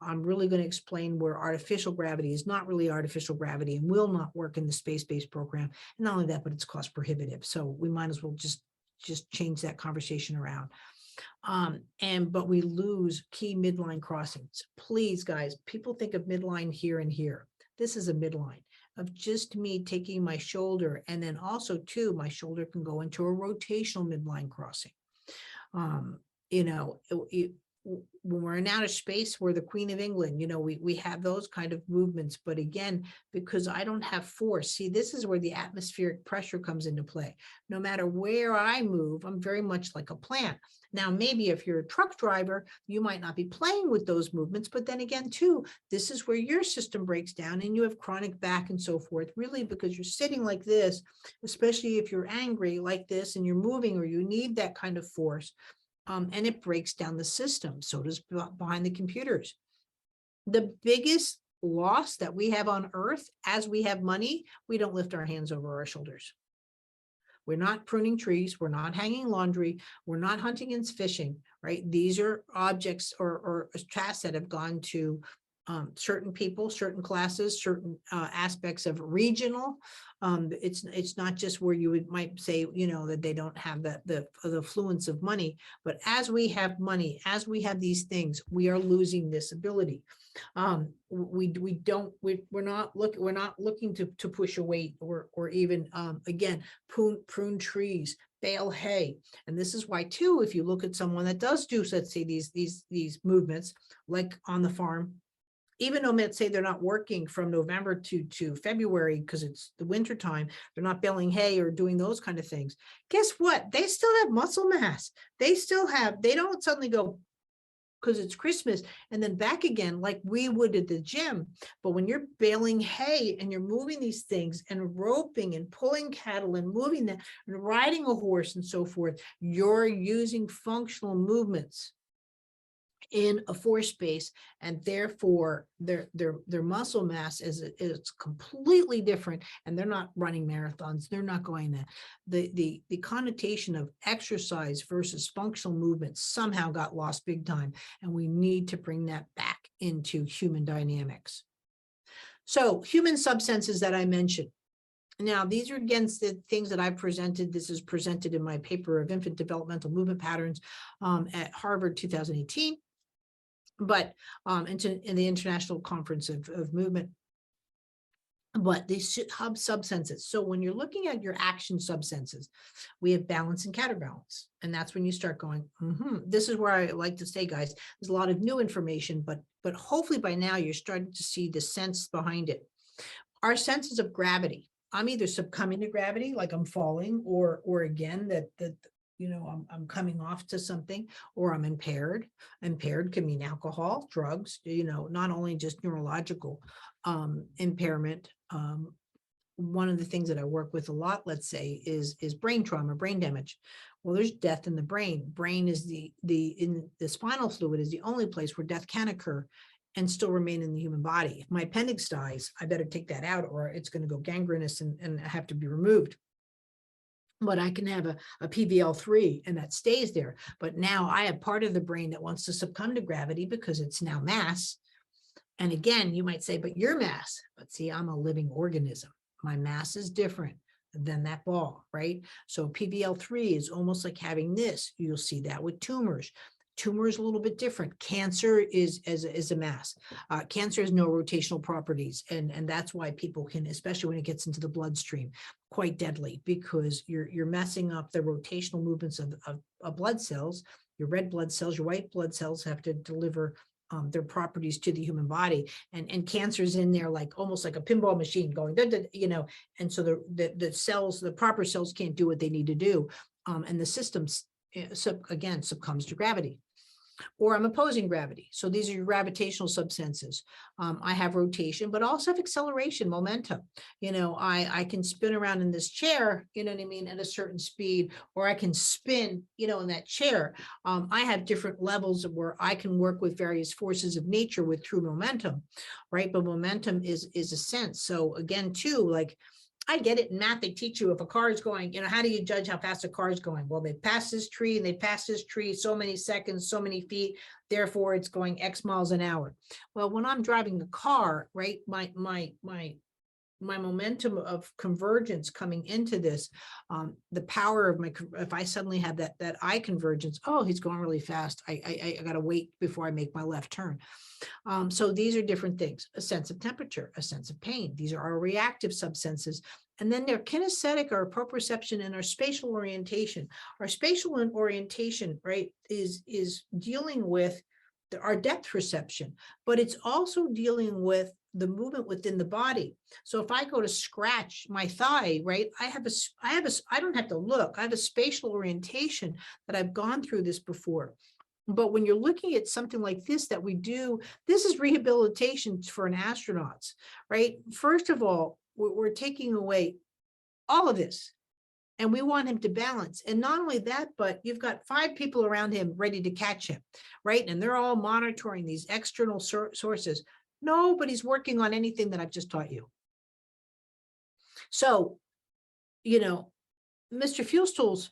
I'm really going to explain where artificial gravity is not really artificial gravity and will not work in the space-based program. And not only that, but it's cost prohibitive. So we might as well just change that conversation around. But we lose key midline crossings. Please, guys, people think of midline here and here. This is a midline of just me taking my shoulder, and then also too, my shoulder can go into a rotational midline crossing. When we're in outer space, we're the Queen of England, we have those kind of movements. But again, because I don't have force, see, this is where the atmospheric pressure comes into play. No matter where I move, I'm very much like a plant. Now, maybe if you're a truck driver, you might not be playing with those movements, but then again, too, this is where your system breaks down and you have chronic back and so forth, really, because you're sitting like this, especially if you're angry like this and you're moving, or you need that kind of force. And it breaks down the system. So does behind the computers. The biggest loss that we have on Earth, as we have money, we don't lift our hands over our shoulders. We're not pruning trees. We're not hanging laundry. We're not hunting and fishing, right? These are objects or tasks that have gone to certain people, certain classes, certain aspects of regional. It's not just where you might say, that they don't have the affluence of money, but as we have money, as we have these things, we are losing this ability. We're not looking to push a weight or even again prune trees, bale hay. And this is why too, if you look at someone that does do, let's say these movements, like on the farm, even though let's say they're not working from November to February because it's the winter time, they're not baling hay or doing those kind of things. Guess what? They still have muscle mass. They don't suddenly go because it's Christmas and then back again like we would at the gym. But when you're baling hay and you're moving these things and roping and pulling cattle and moving them and riding a horse and so forth, you're using functional movements in a force space, and therefore their muscle mass is completely different, and they're not running marathons. They're not going there. The connotation of exercise versus functional movement somehow got lost big time, and we need to bring that back into human dynamics. So human subsenses that I mentioned. Now, these are against the things that I presented. This is presented in my paper of infant developmental movement patterns at Harvard 2018. But in the International Conference of Movement. But these hub subsenses. So when you're looking at your action subsenses, we have balance and counterbalance. And that's when you start going, This is where I like to say, guys, there's a lot of new information, but hopefully by now you're starting to see the sense behind it. Our senses of gravity. I'm either succumbing to gravity, like I'm falling, or again, that I'm coming off to something, or I'm impaired. Impaired can mean alcohol, drugs, not only just neurological impairment. One of the things that I work with a lot, let's say, is brain trauma, brain damage. Well, there's death in the brain. Brain is in the spinal fluid is the only place where death can occur and still remain in the human body. If my appendix dies, I better take that out, or it's going to go gangrenous and have to be removed. But I can have a PVL3 and that stays there. But now I have part of the brain that wants to succumb to gravity because it's now mass. And again, you might say, but you're mass. But see, I'm a living organism. My mass is different than that ball, right? So PVL3 is almost like having this. You'll see that with tumors. Tumor is a little bit different. Cancer is a mass. Cancer has no rotational properties. And that's why people can, especially when it gets into the bloodstream, quite deadly, because you're messing up the rotational movements of blood cells. Your red blood cells, your white blood cells have to deliver their properties to the human body. And cancer's in there like almost like a pinball machine going, and so the cells, the proper cells can't do what they need to do. And the system, again, succumbs to gravity. or I'm opposing gravity. So these are your gravitational subsenses. I have rotation, but also have acceleration, momentum. I can spin around in this chair, you know what I mean, at a certain speed, or I can spin, in that chair. I have different levels where I can work with various forces of nature with true momentum, right? But momentum is a sense. So again, too, like, I get it in math. They teach you if a car is going, how do you judge how fast a car is going? Well, they pass this tree and they pass this tree so many seconds, so many feet, therefore it's going X miles an hour. Well, when I'm driving the car, right, my momentum of convergence coming into this, the power of if I suddenly have that eye convergence, oh, he's going really fast. I got to wait before I make my left turn. So these are different things: a sense of temperature, a sense of pain. These are our reactive subsenses. And then they're kinesthetic, our proprioception, and our spatial orientation. Our spatial orientation, right, is dealing with our depth perception, but it's also dealing with the movement within the body. So if I go to scratch my thigh, right, I don't have to look. I have a spatial orientation that I've gone through this before. But when you're looking at something like this that we do, this is rehabilitation for an astronaut, right? First of all, we're taking away all of this, and we want him to balance. And not only that, but you've got 5 people around him ready to catch him, right? And they're all monitoring these external sources. Nobody's working on anything that I've just taught you. So, Mr. Feustool's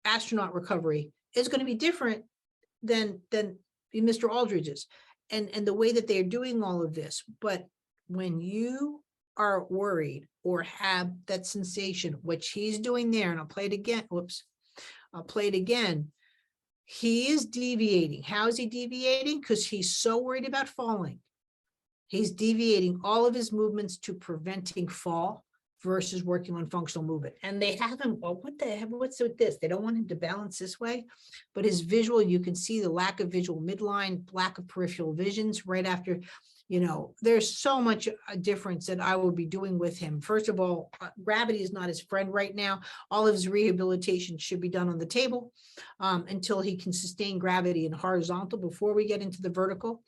astronaut recovery is going to be different than Mr. Aldridge's, and the way that they're doing all of this. But when you are worried or have that sensation, which he's doing there, and I'll play it again. Whoops. I'll play it again. He is deviating. How is he deviating? Because he's so worried about falling. He's deviating all of his movements to preventing fall versus working on functional movement. And they have him, well, what the heck, what's with this? They don't want him to balance this way, but his visual, you can see the lack of visual midline, lack of peripheral visions right after, there's so much difference that I will be doing with him. First of all, gravity is not his friend right now. All of his rehabilitation should be done on the table until he can sustain gravity in horizontal before we get into the vertical.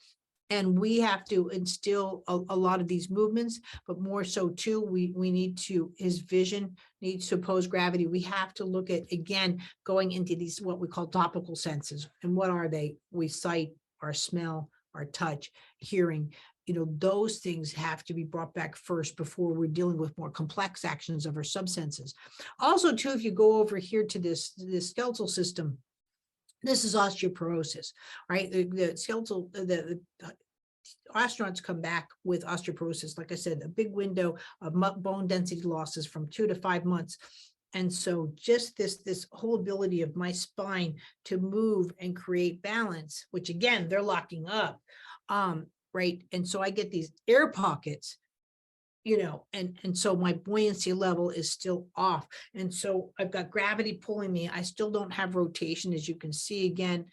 And we have to instill a lot of these movements, but more so too, we need to, his vision needs to oppose gravity. We have to look at, again, going into these, what we call topical senses. And what are they? We sight, our smell, our touch, hearing, those things have to be brought back first before we're dealing with more complex actions of our subsenses. Also too, if you go over here to this skeletal system, this is osteoporosis, right? The skeletal, the astronauts come back with osteoporosis. Like I said, a big window of bone density losses from 2 to 5 months. And so just this whole ability of my spine to move and create balance, which again, they're locking up, right? And so I get these air pockets, and so my buoyancy level is still off. And so I've got gravity pulling me. I still don't have rotation, as you can see again,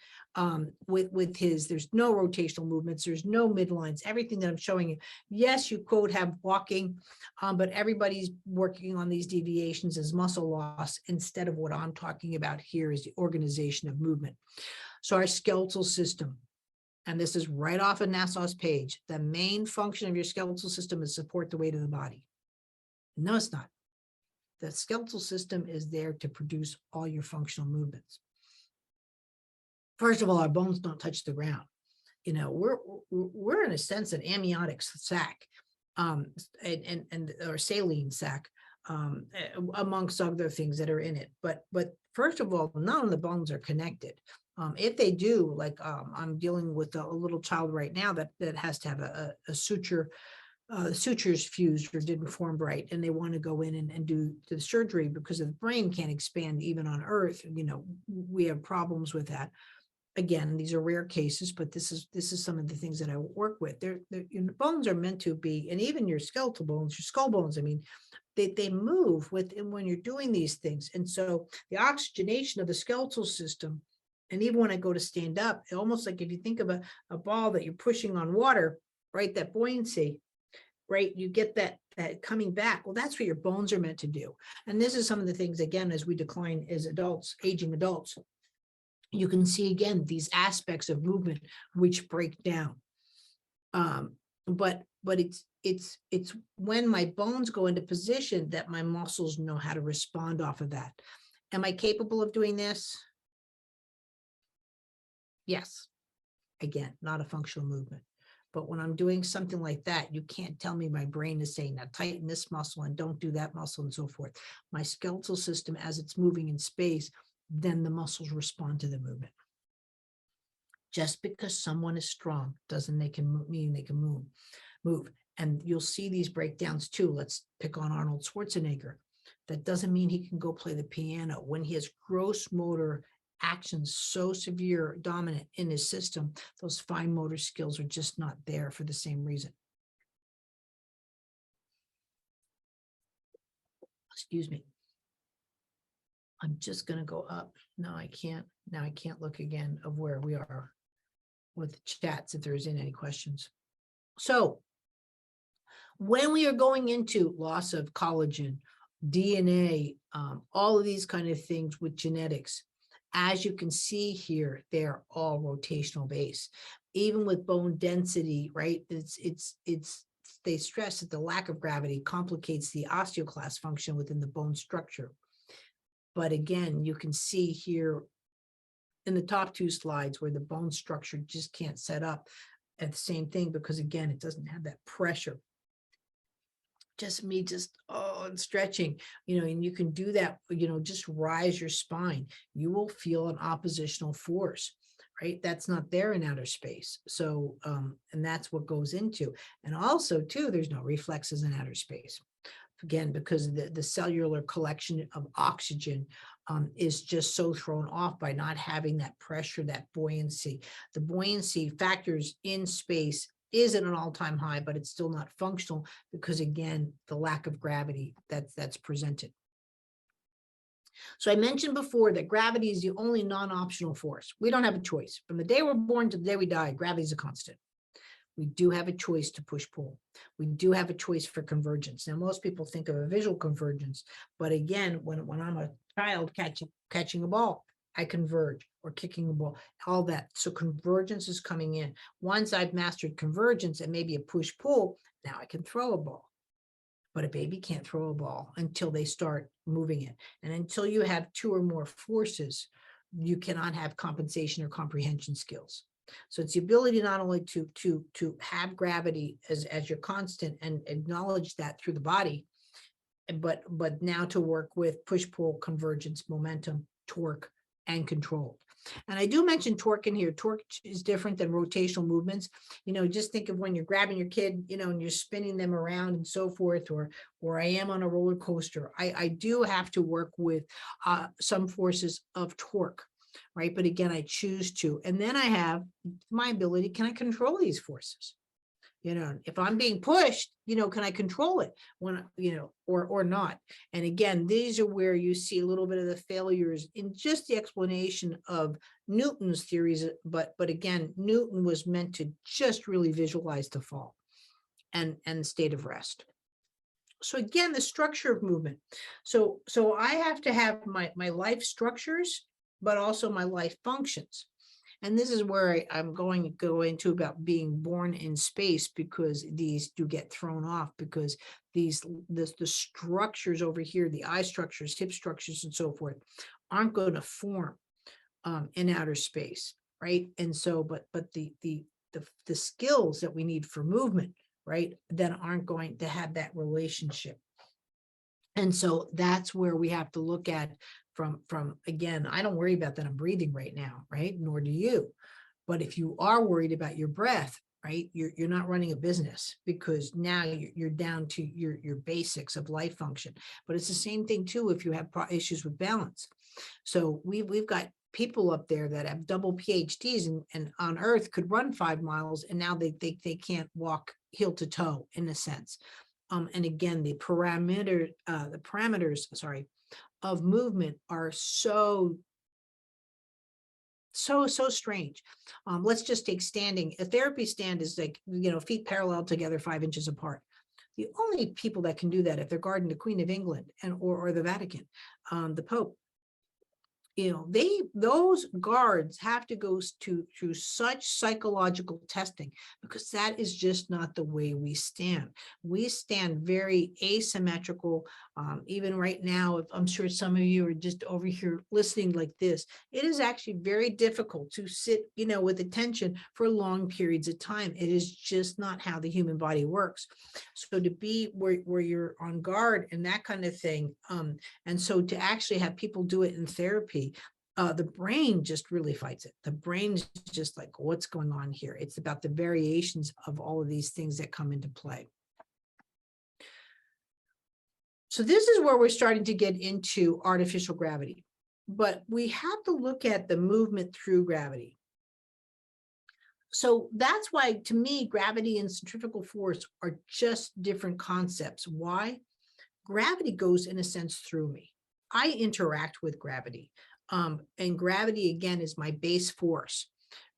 with his, there's no rotational movements. There's no midlines, everything that I'm showing you. Yes, you quote have walking, but everybody's working on these deviations as muscle loss instead of what I'm talking about here is the organization of movement. So our skeletal system, and this is right off of NASA's page, the main function of your skeletal system is support the weight of the body. No, it's not. The skeletal system is there to produce all your functional movements. First of all, our bones don't touch the ground. We're in a sense an amniotic sac, or saline sac, amongst other things that are in it. But first of all, none of the bones are connected. If they do, like I'm dealing with a little child right now that has to have a suture, sutures fused or didn't form right, and they want to go in and do the surgery because the brain can't expand even on Earth. We have problems with that. Again, these are rare cases, but this is some of the things that I work with. Bones are meant to be, and even your skeletal bones, your skull bones, I mean, they move when you're doing these things. And so the oxygenation of the skeletal system, and even when I go to stand up, almost like if you think of a ball that you're pushing on water, right, that buoyancy, right, you get that coming back. Well, that's what your bones are meant to do. And this is some of the things, again, as we decline as adults, aging adults, you can see again these aspects of movement which break down. But it's when my bones go into position that my muscles know how to respond off of that. Am I capable of doing this? Yes. Again, not a functional movement. But when I'm doing something like that, you can't tell me my brain is saying, now tighten this muscle and don't do that muscle and so forth. My skeletal system, as it's moving in space, then the muscles respond to the movement. Just because someone is strong doesn't mean they can move. And you'll see these breakdowns too. Let's pick on Arnold Schwarzenegger. That doesn't mean he can go play the piano. When he has gross motor actions so severe, dominant in his system, those fine motor skills are just not there for the same reason. Excuse me. I'm just going to go up. No, I can't. Now I can't look again of where we are with chats if there's any questions. So when we are going into loss of collagen, DNA, all of these kind of things with genetics, as you can see here, they're all rotational base. Even with bone density, right? They stress that the lack of gravity complicates the osteoclast function within the bone structure. But again, you can see here in the top two slides where the bone structure just can't set up at the same thing because again, it doesn't have that pressure. Just me and stretching, and you can do that, just rise your spine. You will feel an oppositional force, right? That's not there in outer space. So, and that's what goes into, and also too, there's no reflexes in outer space. Again, because the cellular collection of oxygen is just so thrown off by not having that pressure, that buoyancy. The buoyancy factors in space is at an all-time high, but it's still not functional because again, the lack of gravity that's presented. So I mentioned before that gravity is the only non-optional force. We don't have a choice. From the day we're born to the day we die, gravity is a constant. We do have a choice to push-pull. We do have a choice for convergence. Now, most people think of a visual convergence, but again, when I'm a child catching a ball, I converge, or kicking a ball, all that. So convergence is coming in. Once I've mastered convergence and maybe a push-pull, now I can throw a ball. But a baby can't throw a ball until they start moving it. And until you have two or more forces, you cannot have compensation or comprehension skills. So it's the ability not only to have gravity as your constant and acknowledge that through the body, but now to work with push-pull, convergence, momentum, torque, and control. And I do mention torque in here. Torque is different than rotational movements. Just think of when you're grabbing your kid, and you're spinning them around and so forth, or I am on a roller coaster. I do have to work with some forces of torque, right? But again, I choose to. And then I have my ability, can I control these forces? If I'm being pushed, can I control it when, or not? And again, these are where you see a little bit of the failures in just the explanation of Newton's theories. But again, Newton was meant to just really visualize the fall and state of rest. So again, the structure of movement. So I have to have my life structures, but also my life functions. And this is where I'm going to go into about being born in space, because these do get thrown off, because the structures over here, the eye structures, hip structures, and so forth, aren't going to form in outer space, right? And so, but the skills that we need for movement, right, then aren't going to have that relationship. And so that's where we have to look at from again, I don't worry about that I'm breathing right now, right? Nor do you. But if you are worried about your breath, right, you're not running a business, because now you're down to your basics of life function. But it's the same thing too if you have issues with balance. So we've got people up there that have double PhDs and on Earth could run 5 miles, and now they can't walk heel to toe in a sense. And again, the parameters, of movement are so strange. Let's just take standing. A therapy stand is like, feet parallel together, 5 inches apart. The only people that can do that, if they're guarding the Queen of England or the Vatican, the Pope. those guards have to go through such psychological testing, because that is just not the way we stand. We stand very asymmetrical. Even right now, if I'm sure some of you are just over here listening like this, it is actually very difficult to sit, with attention for long periods of time. It is just not how the human body works. So to be where you're on guard and that kind of thing, and so to actually have people do it in therapy, the brain just really fights it. The brain's just like, what's going on here? It's about the variations of all of these things that come into play. So this is where we're starting to get into artificial gravity, but we have to look at the movement through gravity. So that's why, to me, gravity and centrifugal force are just different concepts. Why? Gravity goes, in a sense, through me. I interact with gravity. And gravity, again, is my base force,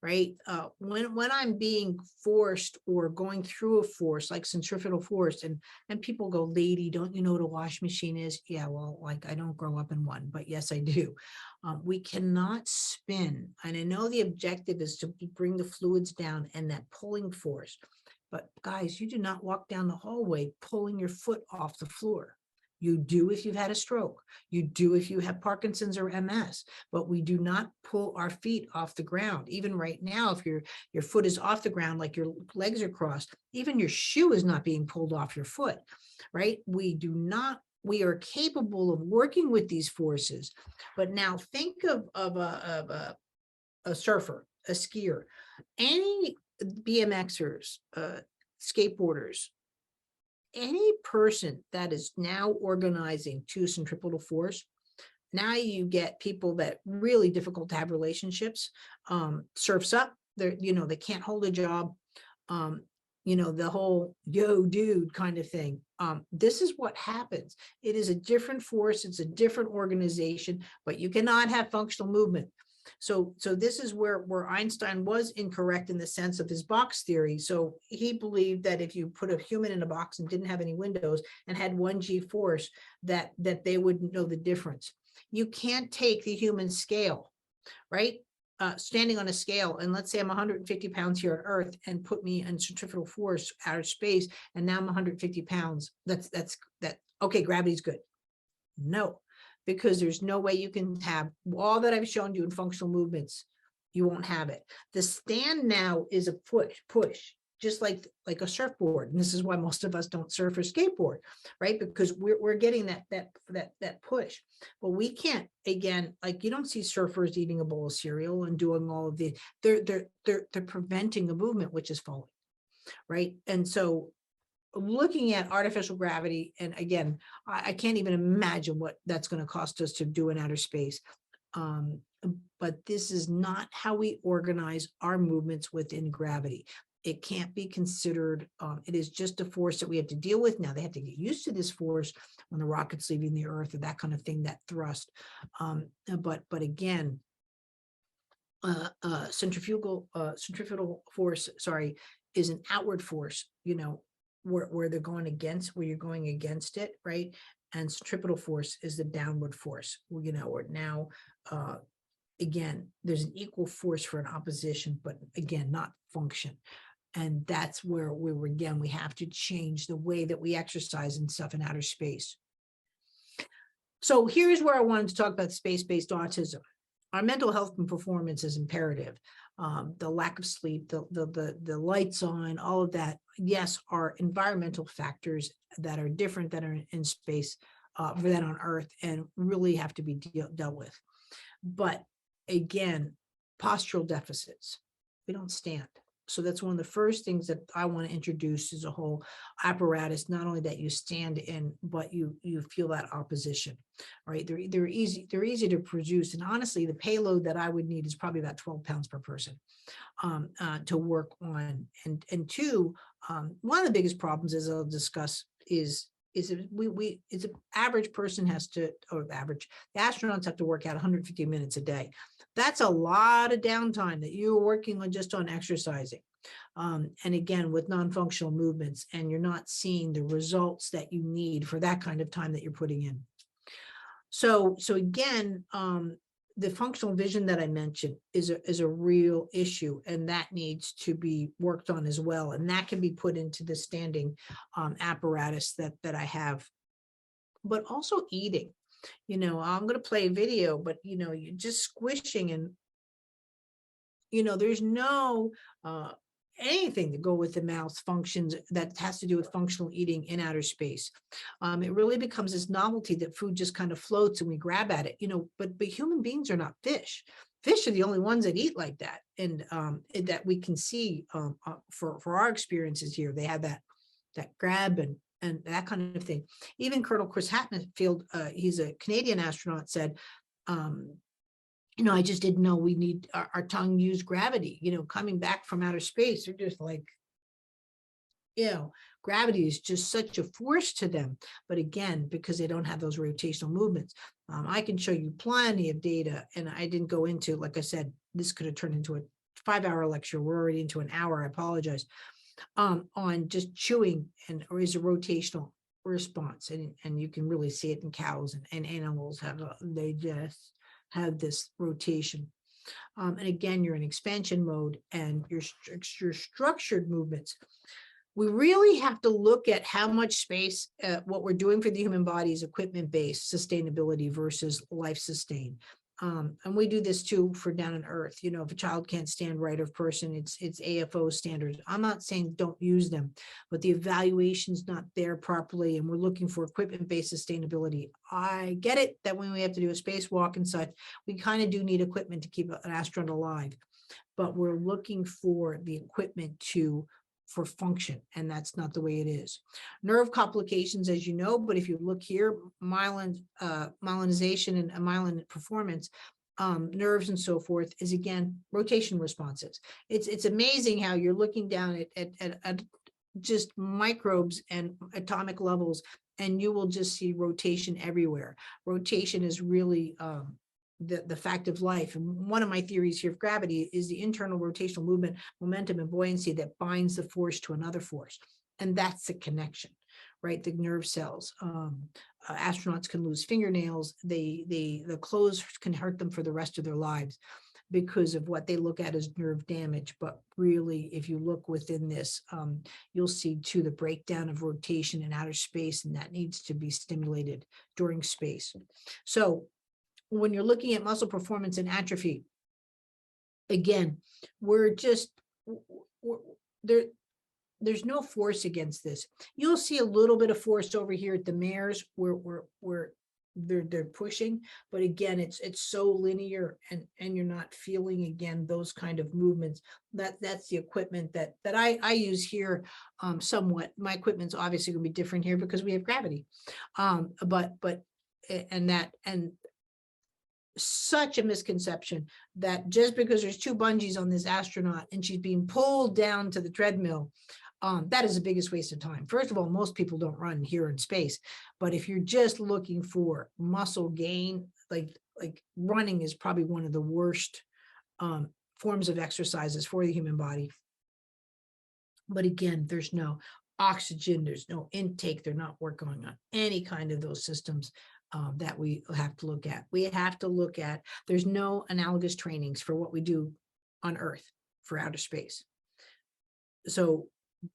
right? When I'm being forced or going through a force like centrifugal force, and people go, lady, don't you know what a wash machine is? Yeah, well, like, I don't grow up in one, but yes, I do. We cannot spin. And I know the objective is to bring the fluids down and that pulling force. But guys, you do not walk down the hallway pulling your foot off the floor. You do if you've had a stroke. You do if you have Parkinson's or MS, but we do not pull our feet off the ground. Even right now, if your foot is off the ground, like your legs are crossed, even your shoe is not being pulled off your foot, right? We are capable of working with these forces. But now think of a surfer, a skier, any BMXers, skateboarders, any person that is now organizing to centripetal force. Now you get people that really difficult to have relationships. Surfs up, they can't hold a job. The whole yo dude kind of thing. This is what happens. It is a different force. It's a different organization, but you cannot have functional movement. So this is where Einstein was incorrect in the sense of his box theory. So he believed that if you put a human in a box and didn't have any windows and had 1g force, that they wouldn't know the difference. You can't take the human scale, right? Standing on a scale, and let's say I'm 150 pounds here on Earth, and put me in centrifugal force outer space, and now I'm 150 pounds. That okay, gravity's good. No, because there's no way you can have all that I've shown you in functional movements. You won't have it. The stand now is a push, just like a surfboard. And this is why most of us don't surf or skateboard, right? Because we're getting that push. But we can't, again, like, you don't see surfers eating a bowl of cereal and doing all of the, they're preventing a movement which is falling, right? And so looking at artificial gravity, and again, I can't even imagine what that's going to cost us to do in outer space. But this is not how we organize our movements within gravity. It can't be considered, it is just a force that we have to deal with. Now they have to get used to this force when the rocket's leaving the Earth, or that kind of thing, that thrust. But again, centrifugal force, is an outward force, where they're going against, where you're going against it, right? And centripetal force is the downward force, or now, again, there's an equal force for an opposition, but again, not function. And that's where we have to change the way that we exercise and stuff in outer space. So here's where I wanted to talk about space-based autism. Our mental health and performance is imperative. The lack of sleep, the lights on, all of that, yes, are environmental factors that are different that are in space than on Earth, and really have to be dealt with. But again, postural deficits, we don't stand. So that's one of the first things that I want to introduce, is a whole apparatus, not only that you stand in, but you feel that opposition, right? They're easy to produce. And honestly, the payload that I would need is probably about 12 pounds per person to work on. And two, one of the biggest problems, as I'll discuss, is it's an average person has to, or average, the astronauts have to work out 150 minutes a day. That's a lot of downtime that you're working on just on exercising. And again, with non-functional movements, and you're not seeing the results that you need for that kind of time that you're putting in. So again, the functional vision that I mentioned is a real issue, and that needs to be worked on as well. And that can be put into the standing apparatus that I have. But also eating, I'm going to play a video, but you're just squishing, and there's no anything to go with the mouth functions that has to do with functional eating in outer space. It really becomes this novelty that food just kind of floats and we grab at it, but human beings are not fish. Fish are the only ones that eat like that, and that we can see for our experiences here. They have that grab and that kind of thing. Even Colonel Chris Hadfield, he's a Canadian astronaut, said, I just didn't know we need our tongue use gravity, coming back from outer space. They're just like, gravity is just such a force to them. But again, because they don't have those rotational movements, I can show you plenty of data, and I didn't go into, like I said, this could have turned into a 5-hour lecture. We're already into an hour. I apologize. On just chewing or is a rotational response, and you can really see it in cows, and animals they just have this rotation. And again, you're in expansion mode, and your structured movements. We really have to look at how much space, what we're doing for the human body is equipment-based sustainability versus life sustain. And we do this too for down on Earth. If a child can't stand right of person, it's AFO standards. I'm not saying don't use them, but the evaluation's not there properly, and we're looking for equipment-based sustainability. I get it that when we have to do a spacewalk and such, we kind of do need equipment to keep an astronaut alive, but we're looking for the equipment for function, and that's not the way it is. Nerve complications, as you know, but if you look here, myelinization and myelin performance, nerves and so forth, is again rotation responses. It's amazing how you're looking down at just microbes and atomic levels, and you will just see rotation everywhere. Rotation is really the fact of life. And one of my theories here of gravity is the internal rotational movement, momentum, and buoyancy that binds the force to another force. And that's the connection, right? The nerve cells. Astronauts can lose fingernails. The clothes can hurt them for the rest of their lives because of what they look at as nerve damage. But really, if you look within this, you'll see too the breakdown of rotation in outer space, and that needs to be stimulated during space. So when you're looking at muscle performance and atrophy, again, there's no force against this. You'll see a little bit of force over here at the mares where they're pushing, but again, it's so linear, and you're not feeling again those kind of movements. That's the equipment that I use here somewhat. My equipment's obviously going to be different here because we have gravity, but such a misconception that just because there's 2 bungees on this astronaut and she's being pulled down to the treadmill, that is the biggest waste of time. First of all, most people don't run here in space, but if you're just looking for muscle gain, like running is probably one of the worst forms of exercises for the human body. But again, there's no oxygen, there's no intake, they're not working on any kind of those systems that we have to look at. We have to look at, there's no analogous trainings for what we do on Earth for outer space. So,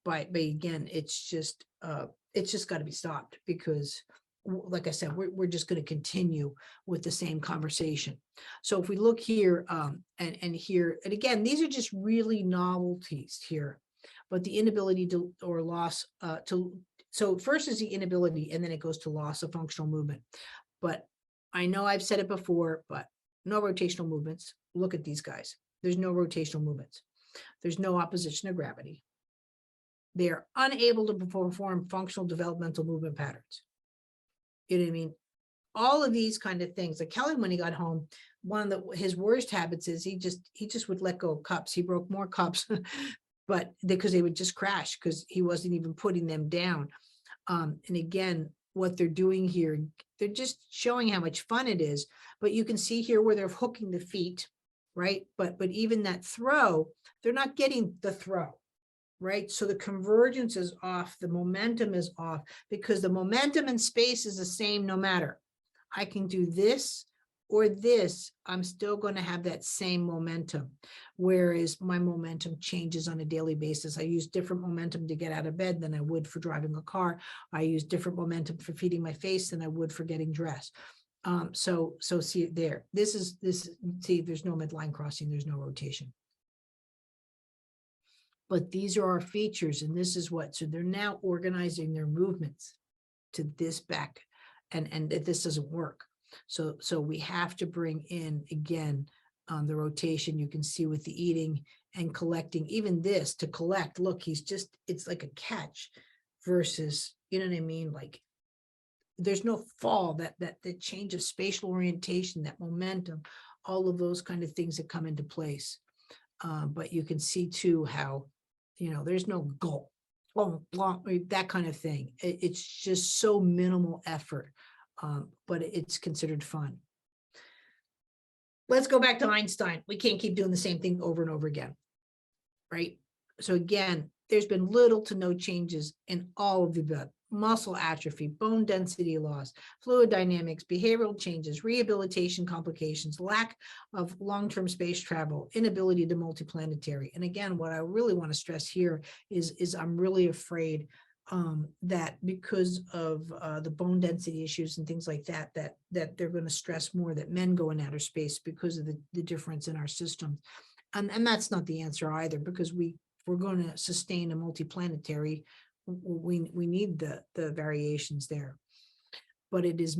but again, it's just got to be stopped, because like I said, we're just going to continue with the same conversation. So if we look here and here, and again, these are just really novelties here, but the inability to, or loss so first is the inability, and then it goes to loss of functional movement. But I know I've said it before, but no rotational movements. Look at these guys. There's no rotational movements. There's no opposition to gravity. They are unable to perform functional developmental movement patterns. You know what I mean? All of these kind of things. Like Kelly, when he got home, one of his worst habits is he just would let go of cups. He broke more cups, but because they would just crash because he wasn't even putting them down. And again, what they're doing here, they're just showing how much fun it is. But you can see here where they're hooking the feet, right? But even that throw, they're not getting the throw, right? So the convergence is off, the momentum is off, because the momentum in space is the same no matter. I can do this or this, I'm still going to have that same momentum, whereas my momentum changes on a daily basis. I use different momentum to get out of bed than I would for driving a car. I use different momentum for feeding my face than I would for getting dressed. So see there, see, there's no midline crossing, there's no rotation. But these are our features, and this is what, so they're now organizing their movements to this back, and this doesn't work. So we have to bring in, again, the rotation. You can see with the eating and collecting, even this to collect, look, it's like a catch versus, you know what I mean? Like there's no fall, that change of spatial orientation, that momentum, all of those kind of things that come into place. But you can see too how, there's no goal, that kind of thing. It's just so minimal effort, but it's considered fun. Let's go back to Einstein. We can't keep doing the same thing over and over again, right? So again, there's been little to no changes in all of the above: muscle atrophy, bone density loss, fluid dynamics, behavioral changes, rehabilitation complications, lack of long-term space travel, inability to multiplanetary. And again, what I really want to stress here is I'm really afraid that because of the bone density issues and things like that they're going to stress more that men go in outer space because of the difference in our systems. And that's not the answer either, because we're going to sustain a multiplanetary, we need the variations there. But it is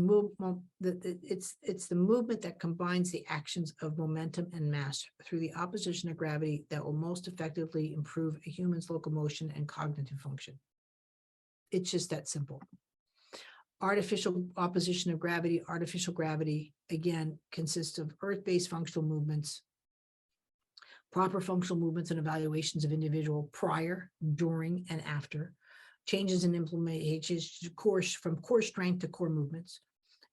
it's the movement that combines the actions of momentum and mass through the opposition of gravity that will most effectively improve a human's locomotion and cognitive function. It's just that simple. Artificial opposition of gravity, artificial gravity, again, consists of Earth-based functional movements, proper functional movements and evaluations of individual prior, during, and after, changes in implementation from core strength to core movements.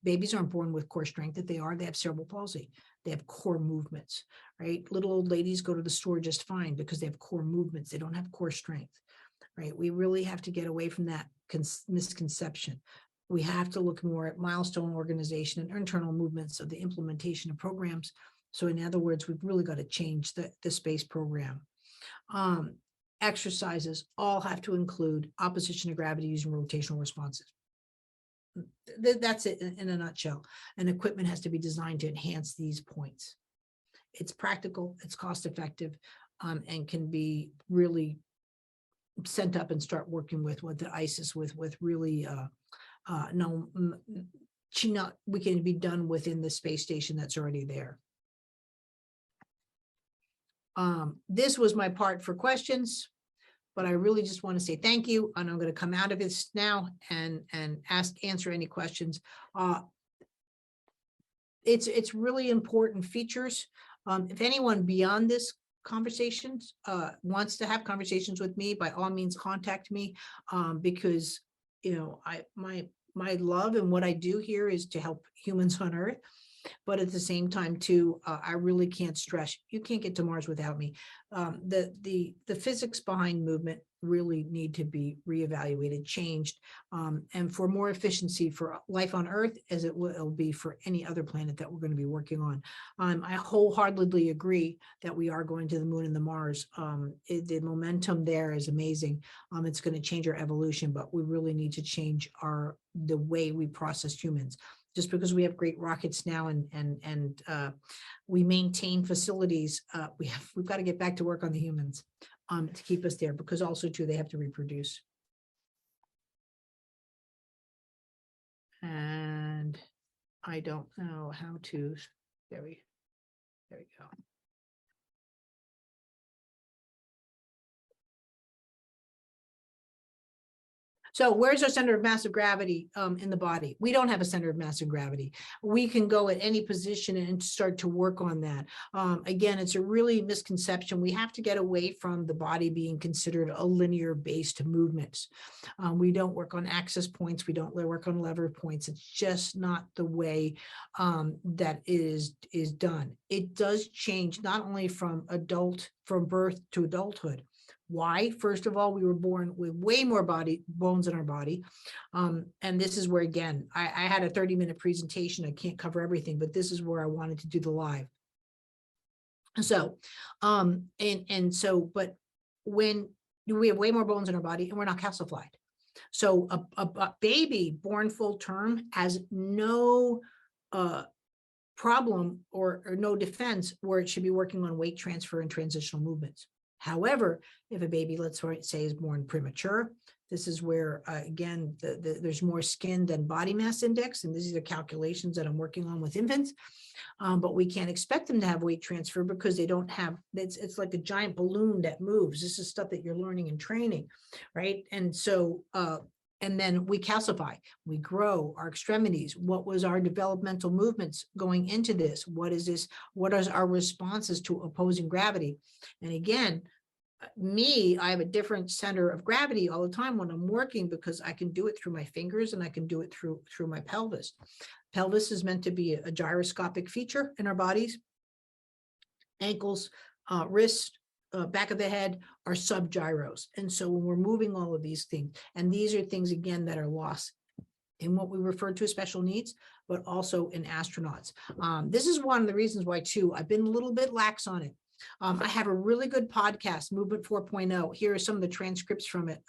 Babies aren't born with core strength. If they have cerebral palsy. They have core movements, right? Little old ladies go to the store just fine because they have core movements. They don't have core strength, right? We really have to get away from that misconception. We have to look more at milestone organization and internal movements of the implementation of programs. So in other words, we've really got to change the space program. Exercises all have to include opposition to gravity using rotational responses. That's it in a nutshell. And equipment has to be designed to enhance these points. It's practical, it's cost effective, and can be really sent up and start working with the ISIS with really we can be done within the space station that's already there. This was my part for questions, but I really just want to say thank you, and I'm going to come out of this now and answer any questions. It's really important features. If anyone beyond this conversations wants to have conversations with me, by all means contact me, because my love and what I do here is to help humans on Earth. But at the same time, too, I really can't stress, you can't get to Mars without me. The physics behind movement really need to be reevaluated, changed, and for more efficiency for life on Earth, as it will be for any other planet that we're going to be working on. I wholeheartedly agree that we are going to the moon and the Mars. The momentum there is amazing. It's going to change our evolution, but we really need to change the way we process humans. Just because we have great rockets now and we maintain facilities, we've got to get back to work on the humans to keep us there, because also too they have to reproduce. And I don't know how to. There we go. So where's our center of mass of gravity in the body? We don't have a center of mass of gravity. We can go at any position and start to work on that. Again, it's a really misconception. We have to get away from the body being considered a linear based movement. We don't work on axis points. We don't work on lever points. It's just not the way that is done. It does change not only from birth to adulthood, Why? First of all, we were born with way more bones in our body. And this is where, again, I had a 30-minute presentation. I can't cover everything, but this is where I wanted to do the live. So, but when we have way more bones in our body and we're not calcified. So a baby born full term has no problem or no defense where it should be working on weight transfer and transitional movements. However, if a baby, let's say, is born premature, this is where, again, there's more skin than body mass index. And these are calculations that I'm working on with infants. But we can't expect them to have weight transfer because they don't have, it's like a giant balloon that moves. This is stuff that you're learning in training, right? And so, and then we calcify, we grow our extremities. What was our developmental movements going into this? What is this? What are our responses to opposing gravity? And again, I have a different center of gravity all the time when I'm working because I can do it through my fingers and I can do it through my pelvis. Pelvis is meant to be a gyroscopic feature in our bodies. Ankles, wrists, back of the head are subgyros. And so when we're moving all of these things, and these are things, again, that are lost in what we refer to as special needs, but also in astronauts. This is one of the reasons why, too, I've been a little bit lax on it. I have a really good podcast, Movement 4.0. Here are some of the transcripts from it.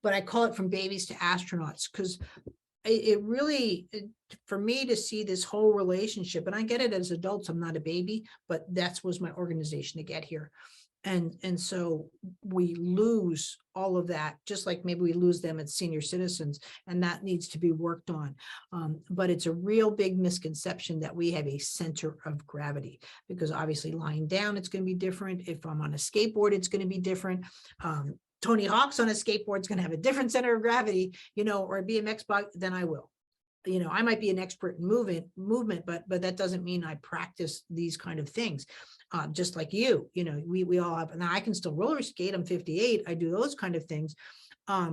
But I call it From Babies to Astronauts, because it really, for me to see this whole relationship, and I get it as adults, I'm not a baby, but that was my organization to get here. And so we lose all of that, just like maybe we lose them as senior citizens, and that needs to be worked on. But it's a real big misconception that we have a center of gravity, because obviously lying down, it's going to be different. If I'm on a skateboard, it's going to be different. Tony Hawk's on a skateboard is going to have a different center of gravity, or a BMX bike than I will. I might be an expert in movement, but that doesn't mean I practice these kind of things. Just like we all have, and I can still roller skate. I'm 58. I do those kind of things,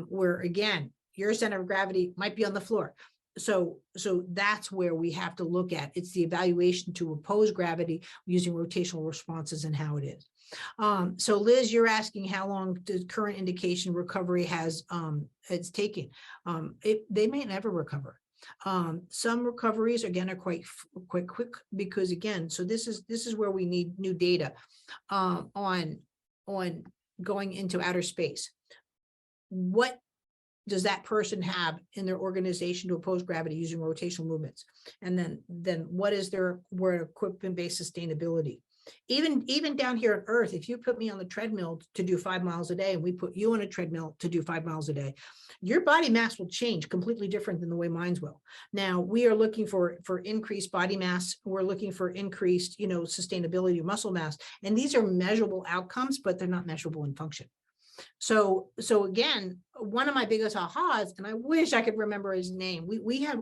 where again, your center of gravity might be on the floor. So that's where we have to look at. It's the evaluation to oppose gravity using rotational responses and how it is. So Liz, you're asking how long the current indication recovery has it's taking. They may never recover. Some recoveries again are quite quick because again, so this is where we need new data on going into outer space. What does that person have in their organization to oppose gravity using rotational movements? And then what is their equipment-based sustainability? Even down here on Earth, if you put me on the treadmill to do 5 miles a day, and we put you on a treadmill to do 5 miles a day, your body mass will change completely different than the way mine's will. Now, we are looking for increased body mass. We're looking for increased, sustainability of muscle mass. And these are measurable outcomes, but they're not measurable in function. So again, one of my biggest ahas, and I wish I could remember his name.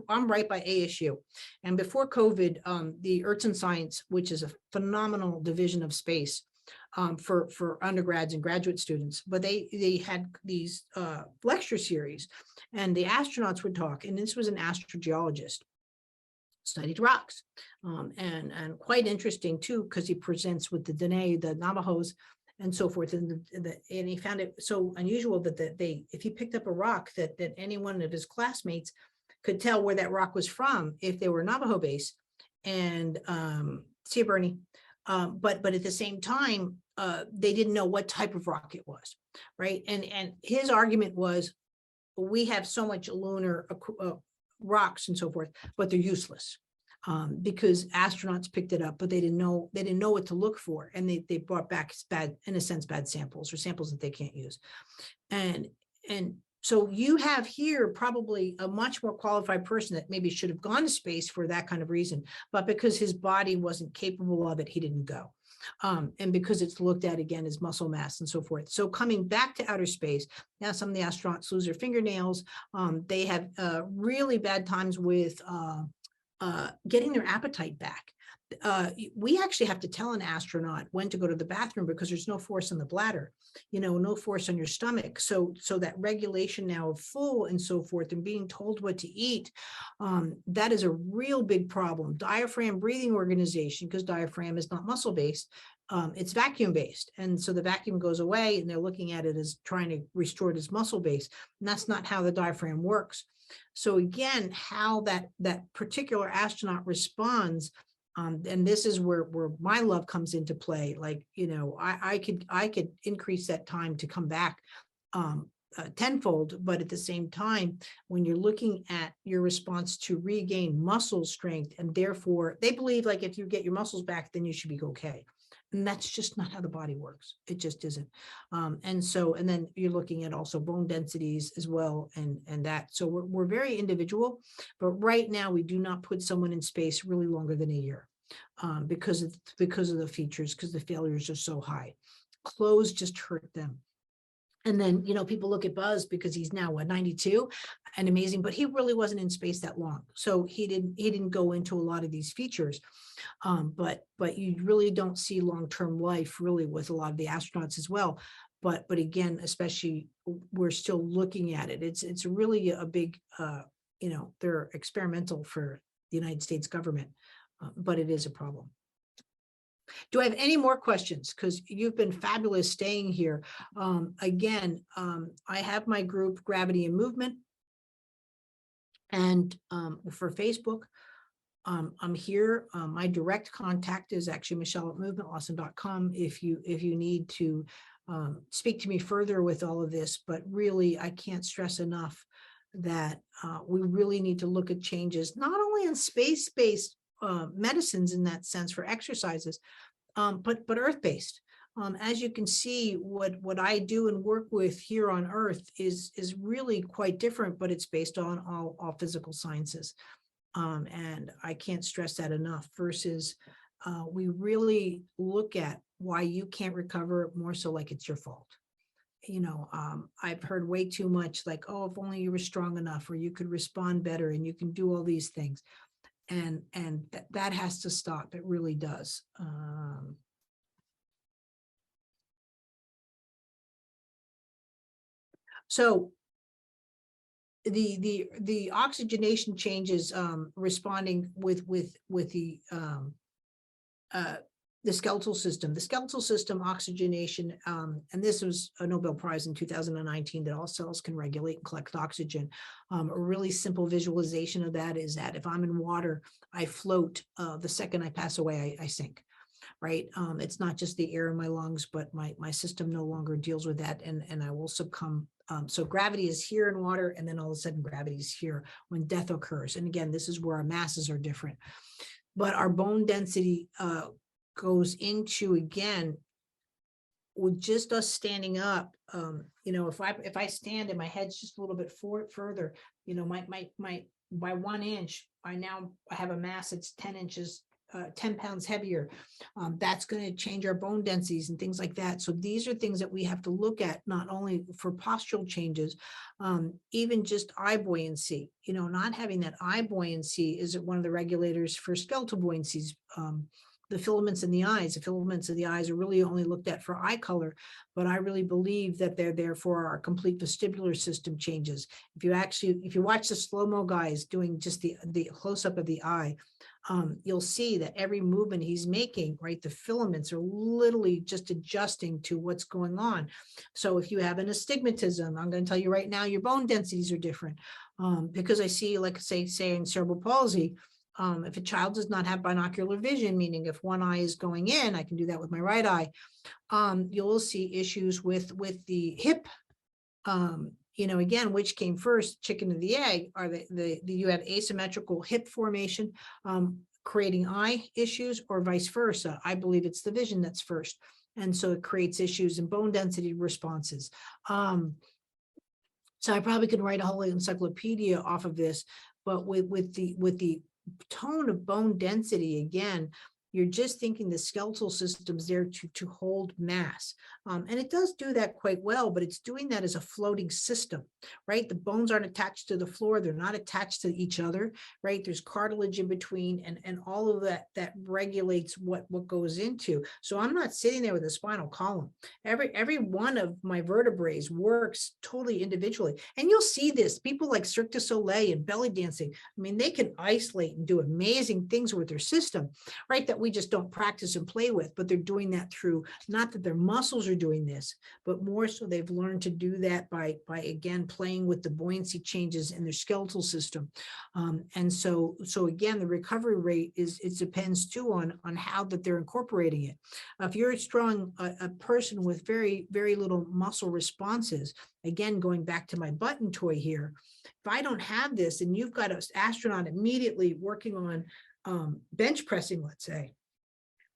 I'm right by ASU, and before COVID, the Arts and Science, which is a phenomenal division of space for undergrads and graduate students, but they had these lecture series, and the astronauts would talk, and this was an astrogeologist, studied rocks, and quite interesting too, because he presents with the Dene, the Navajos, and so forth, and he found it so unusual that if he picked up a rock, that any one of his classmates could tell where that rock was from if they were Navajo base, and see you, Bernie. But at the same time, they didn't know what type of rock it was, right? And his argument was, we have so much lunar rocks and so forth, but they're useless. Because astronauts picked it up, but they didn't know what to look for, and they brought back bad samples, or samples that they can't use, and so you have here probably a much more qualified person that maybe should have gone to space for that kind of reason, but because his body wasn't capable of it, he didn't go, and because it's looked at again as muscle mass and so forth. So coming back to outer space, now some of the astronauts lose their fingernails. They have really bad times with getting their appetite back. We actually have to tell an astronaut when to go to the bathroom because there's no force in the bladder, no force on your stomach. So that regulation now of full and so forth, and being told what to eat, that is a real big problem. Diaphragm breathing organization, because diaphragm is not muscle based, it's vacuum based. And so the vacuum goes away and they're looking at it as trying to restore this muscle base. And that's not how the diaphragm works. So again, how that particular astronaut responds, and this is where my love comes into play. Like, I could increase that time to come back tenfold, but at the same time, when you're looking at your response to regain muscle strength, and therefore they believe like if you get your muscles back, then you should be okay. And that's just not how the body works. It just isn't. And then you're looking at also bone densities as well, and that. So we're very individual, but right now we do not put someone in space really longer than a year because of the features, because the failures are so high. Clothes just hurt them. And then, people look at Buzz because he's now 92 and amazing, but he really wasn't in space that long. So he didn't go into a lot of these features. But you really don't see long-term life really with a lot of the astronauts as well. But again, especially we're still looking at it. It's really a big, they're experimental for the United States government, but it is a problem. Do I have any more questions? Because you've been fabulous staying here. Again, I have my group Gravity and Movement, and for Facebook, I'm here. My direct contact is actually Michelle@movementlawson.com if you need to speak to me further with all of this. But really, I can't stress enough that we really need to look at changes, not only in space-based medicines in that sense for exercises, but earth-based. As you can see, what I do and work with here on Earth is really quite different, but it's based on all physical sciences. And I can't stress that enough, versus we really look at why you can't recover more so like it's your fault. I've heard way too much like, oh, if only you were strong enough, or you could respond better and you can do all these things. And that has to stop. It really does. So the oxygenation changes, responding with the skeletal system. The skeletal system oxygenation, and this was a Nobel Prize in 2019, that all cells can regulate and collect oxygen. A really simple visualization of that is that if I'm in water, I float. The second I pass away, I sink. Right? It's not just the air in my lungs, but my system no longer deals with that, and I will succumb. So gravity is here in water, and then all of a sudden gravity is here when death occurs. And again, this is where our masses are different. But our bone density goes into, again, with just us standing up. If I stand and my head's just a little bit further, my by 1 inch, I have a mass that's 10 inches, 10 pounds heavier. That's going to change our bone densities and things like that. So these are things that we have to look at, not only for postural changes, even just eye buoyancy. Not having that eye buoyancy is one of the regulators for skeletal buoyancies. The filaments in the eyes. The filaments of the eyes are really only looked at for eye color, but I really believe that they're there for our complete vestibular system changes. If you watch the slow-mo guys doing just the close-up of the eye, you'll see that every movement he's making, right, the filaments are literally just adjusting to what's going on. So if you have an astigmatism, I'm going to tell you right now, your bone densities are different, because I see, like say in cerebral palsy, if a child does not have binocular vision, meaning if one eye is going in, I can do that with my right eye, you'll see issues with the hip. Again, which came first, chicken or the egg? Are you have asymmetrical hip formation creating eye issues, or vice versa? I believe it's the vision that's first, and so it creates issues in bone density responses. So I probably could write a whole encyclopedia off of this, but with the tone of bone density, again, you're just thinking the skeletal system's there to hold mass. And it does do that quite well, but it's doing that as a floating system, right? The bones aren't attached to the floor. They're not attached to each other, right? There's cartilage in between, and all of that regulates what goes into. So I'm not sitting there with a spinal column. Every one of my vertebrae works totally individually. And you'll see this, people like Cirque du Soleil and belly dancing. I mean, they can isolate and do amazing things with their system, right? That we just don't practice and play with, but they're doing that through, not that their muscles are doing this, but more so they've learned to do that by again, playing with the buoyancy changes in their skeletal system. And so again, the recovery rate it depends too on how that they're incorporating it. If you're a person with very, very little muscle responses, again, going back to my button toy here, if I don't have this and you've got an astronaut immediately working on bench pressing, let's say,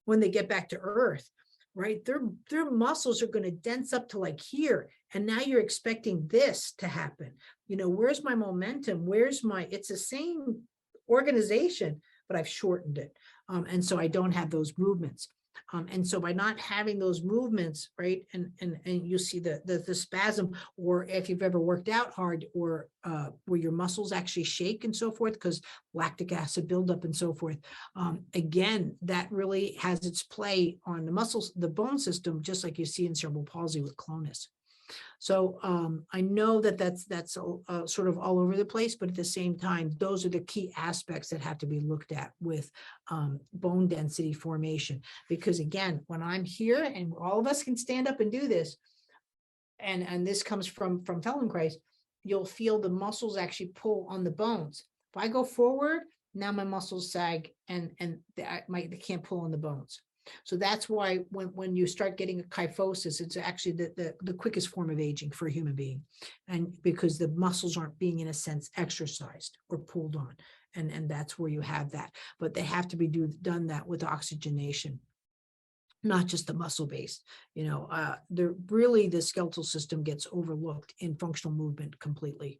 when they get back to Earth, right, their muscles are going to dense up to like here. And now you're expecting this to happen. You know, where's my momentum? It's the same organization, but I've shortened it. And so I don't have those movements. And so by not having those movements, right, and you'll see the spasm, or if you've ever worked out hard, or where your muscles actually shake and so forth, because lactic acid buildup and so forth. Again, that really has its play on the muscles, the bone system, just like you see in cerebral palsy with clonus. So I know that that's sort of all over the place, but at the same time, those are the key aspects that have to be looked at with bone density formation. Because again, when I'm here and all of us can stand up and do this, and this comes from Feldenkrais, you'll feel the muscles actually pull on the bones. If I go forward, now my muscles sag and they can't pull on the bones. So that's why when you start getting a kyphosis, it's actually the quickest form of aging for a human being. And because the muscles aren't being, in a sense, exercised or pulled on. And that's where you have that. But they have to be done that with oxygenation, not just the muscle base. You know, the skeletal system gets overlooked in functional movement completely.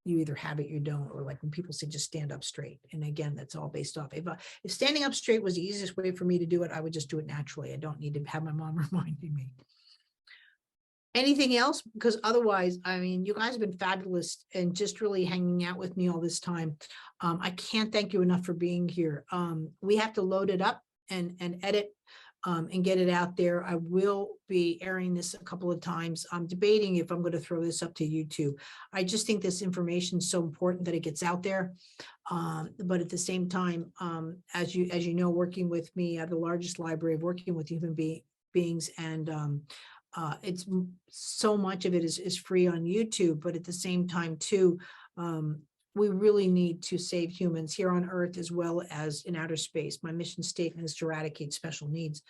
You either have it, you don't, or like when people say just stand up straight. And again, that's all based off. If standing up straight was the easiest way for me to do it, I would just do it naturally. I don't need to have my mom reminding me. Anything else? Because otherwise, I mean, you guys have been fabulous and just really hanging out with me all this time. I can't thank you enough for being here. We have to load it up and edit and get it out there. I will be airing this a couple of times. I'm debating if I'm going to throw this up to YouTube. I just think this information is so important that it gets out there. But at the same time, as you know, working with me, I have the largest library of working with human beings, and it's so much of it is free on YouTube. But at the same time, too, we really need to save humans here on Earth as well as in outer space. My mission statement is to eradicate special needs.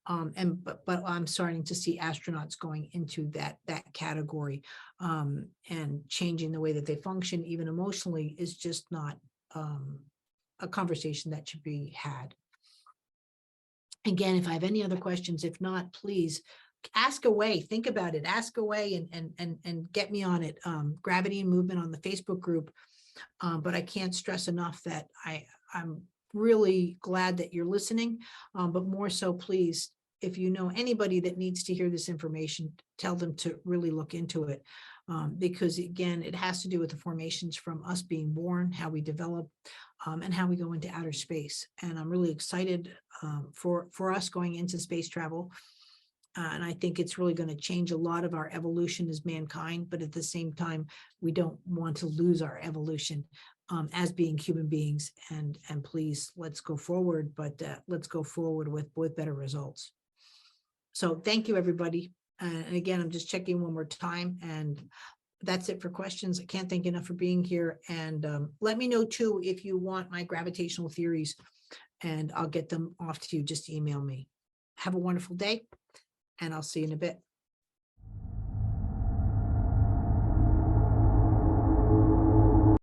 But I'm starting to see astronauts going into that category, and changing the way that they function, even emotionally, is just not a conversation that should be had. Again, if I have any other questions, if not, please ask away, think about it, ask away, and get me on it. Gravity and Movement on the Facebook group. But I can't stress enough that I'm really glad that you're listening, but more so, please, if you know anybody that needs to hear this information, tell them to really look into it, because again, it has to do with the formations from us being born, how we develop, and how we go into outer space. And I'm really excited for us going into space travel. And I think it's really going to change a lot of our evolution as mankind. But at the same time, we don't want to lose our evolution as being human beings. And please, let's go forward, but let's go forward with better results. So thank you, everybody. And again, I'm just checking one more time. And that's it for questions. I can't thank you enough for being here. And let me know, too, if you want my gravitational theories, and I'll get them off to you. Just email me. Have a wonderful day. And I'll see you in a bit.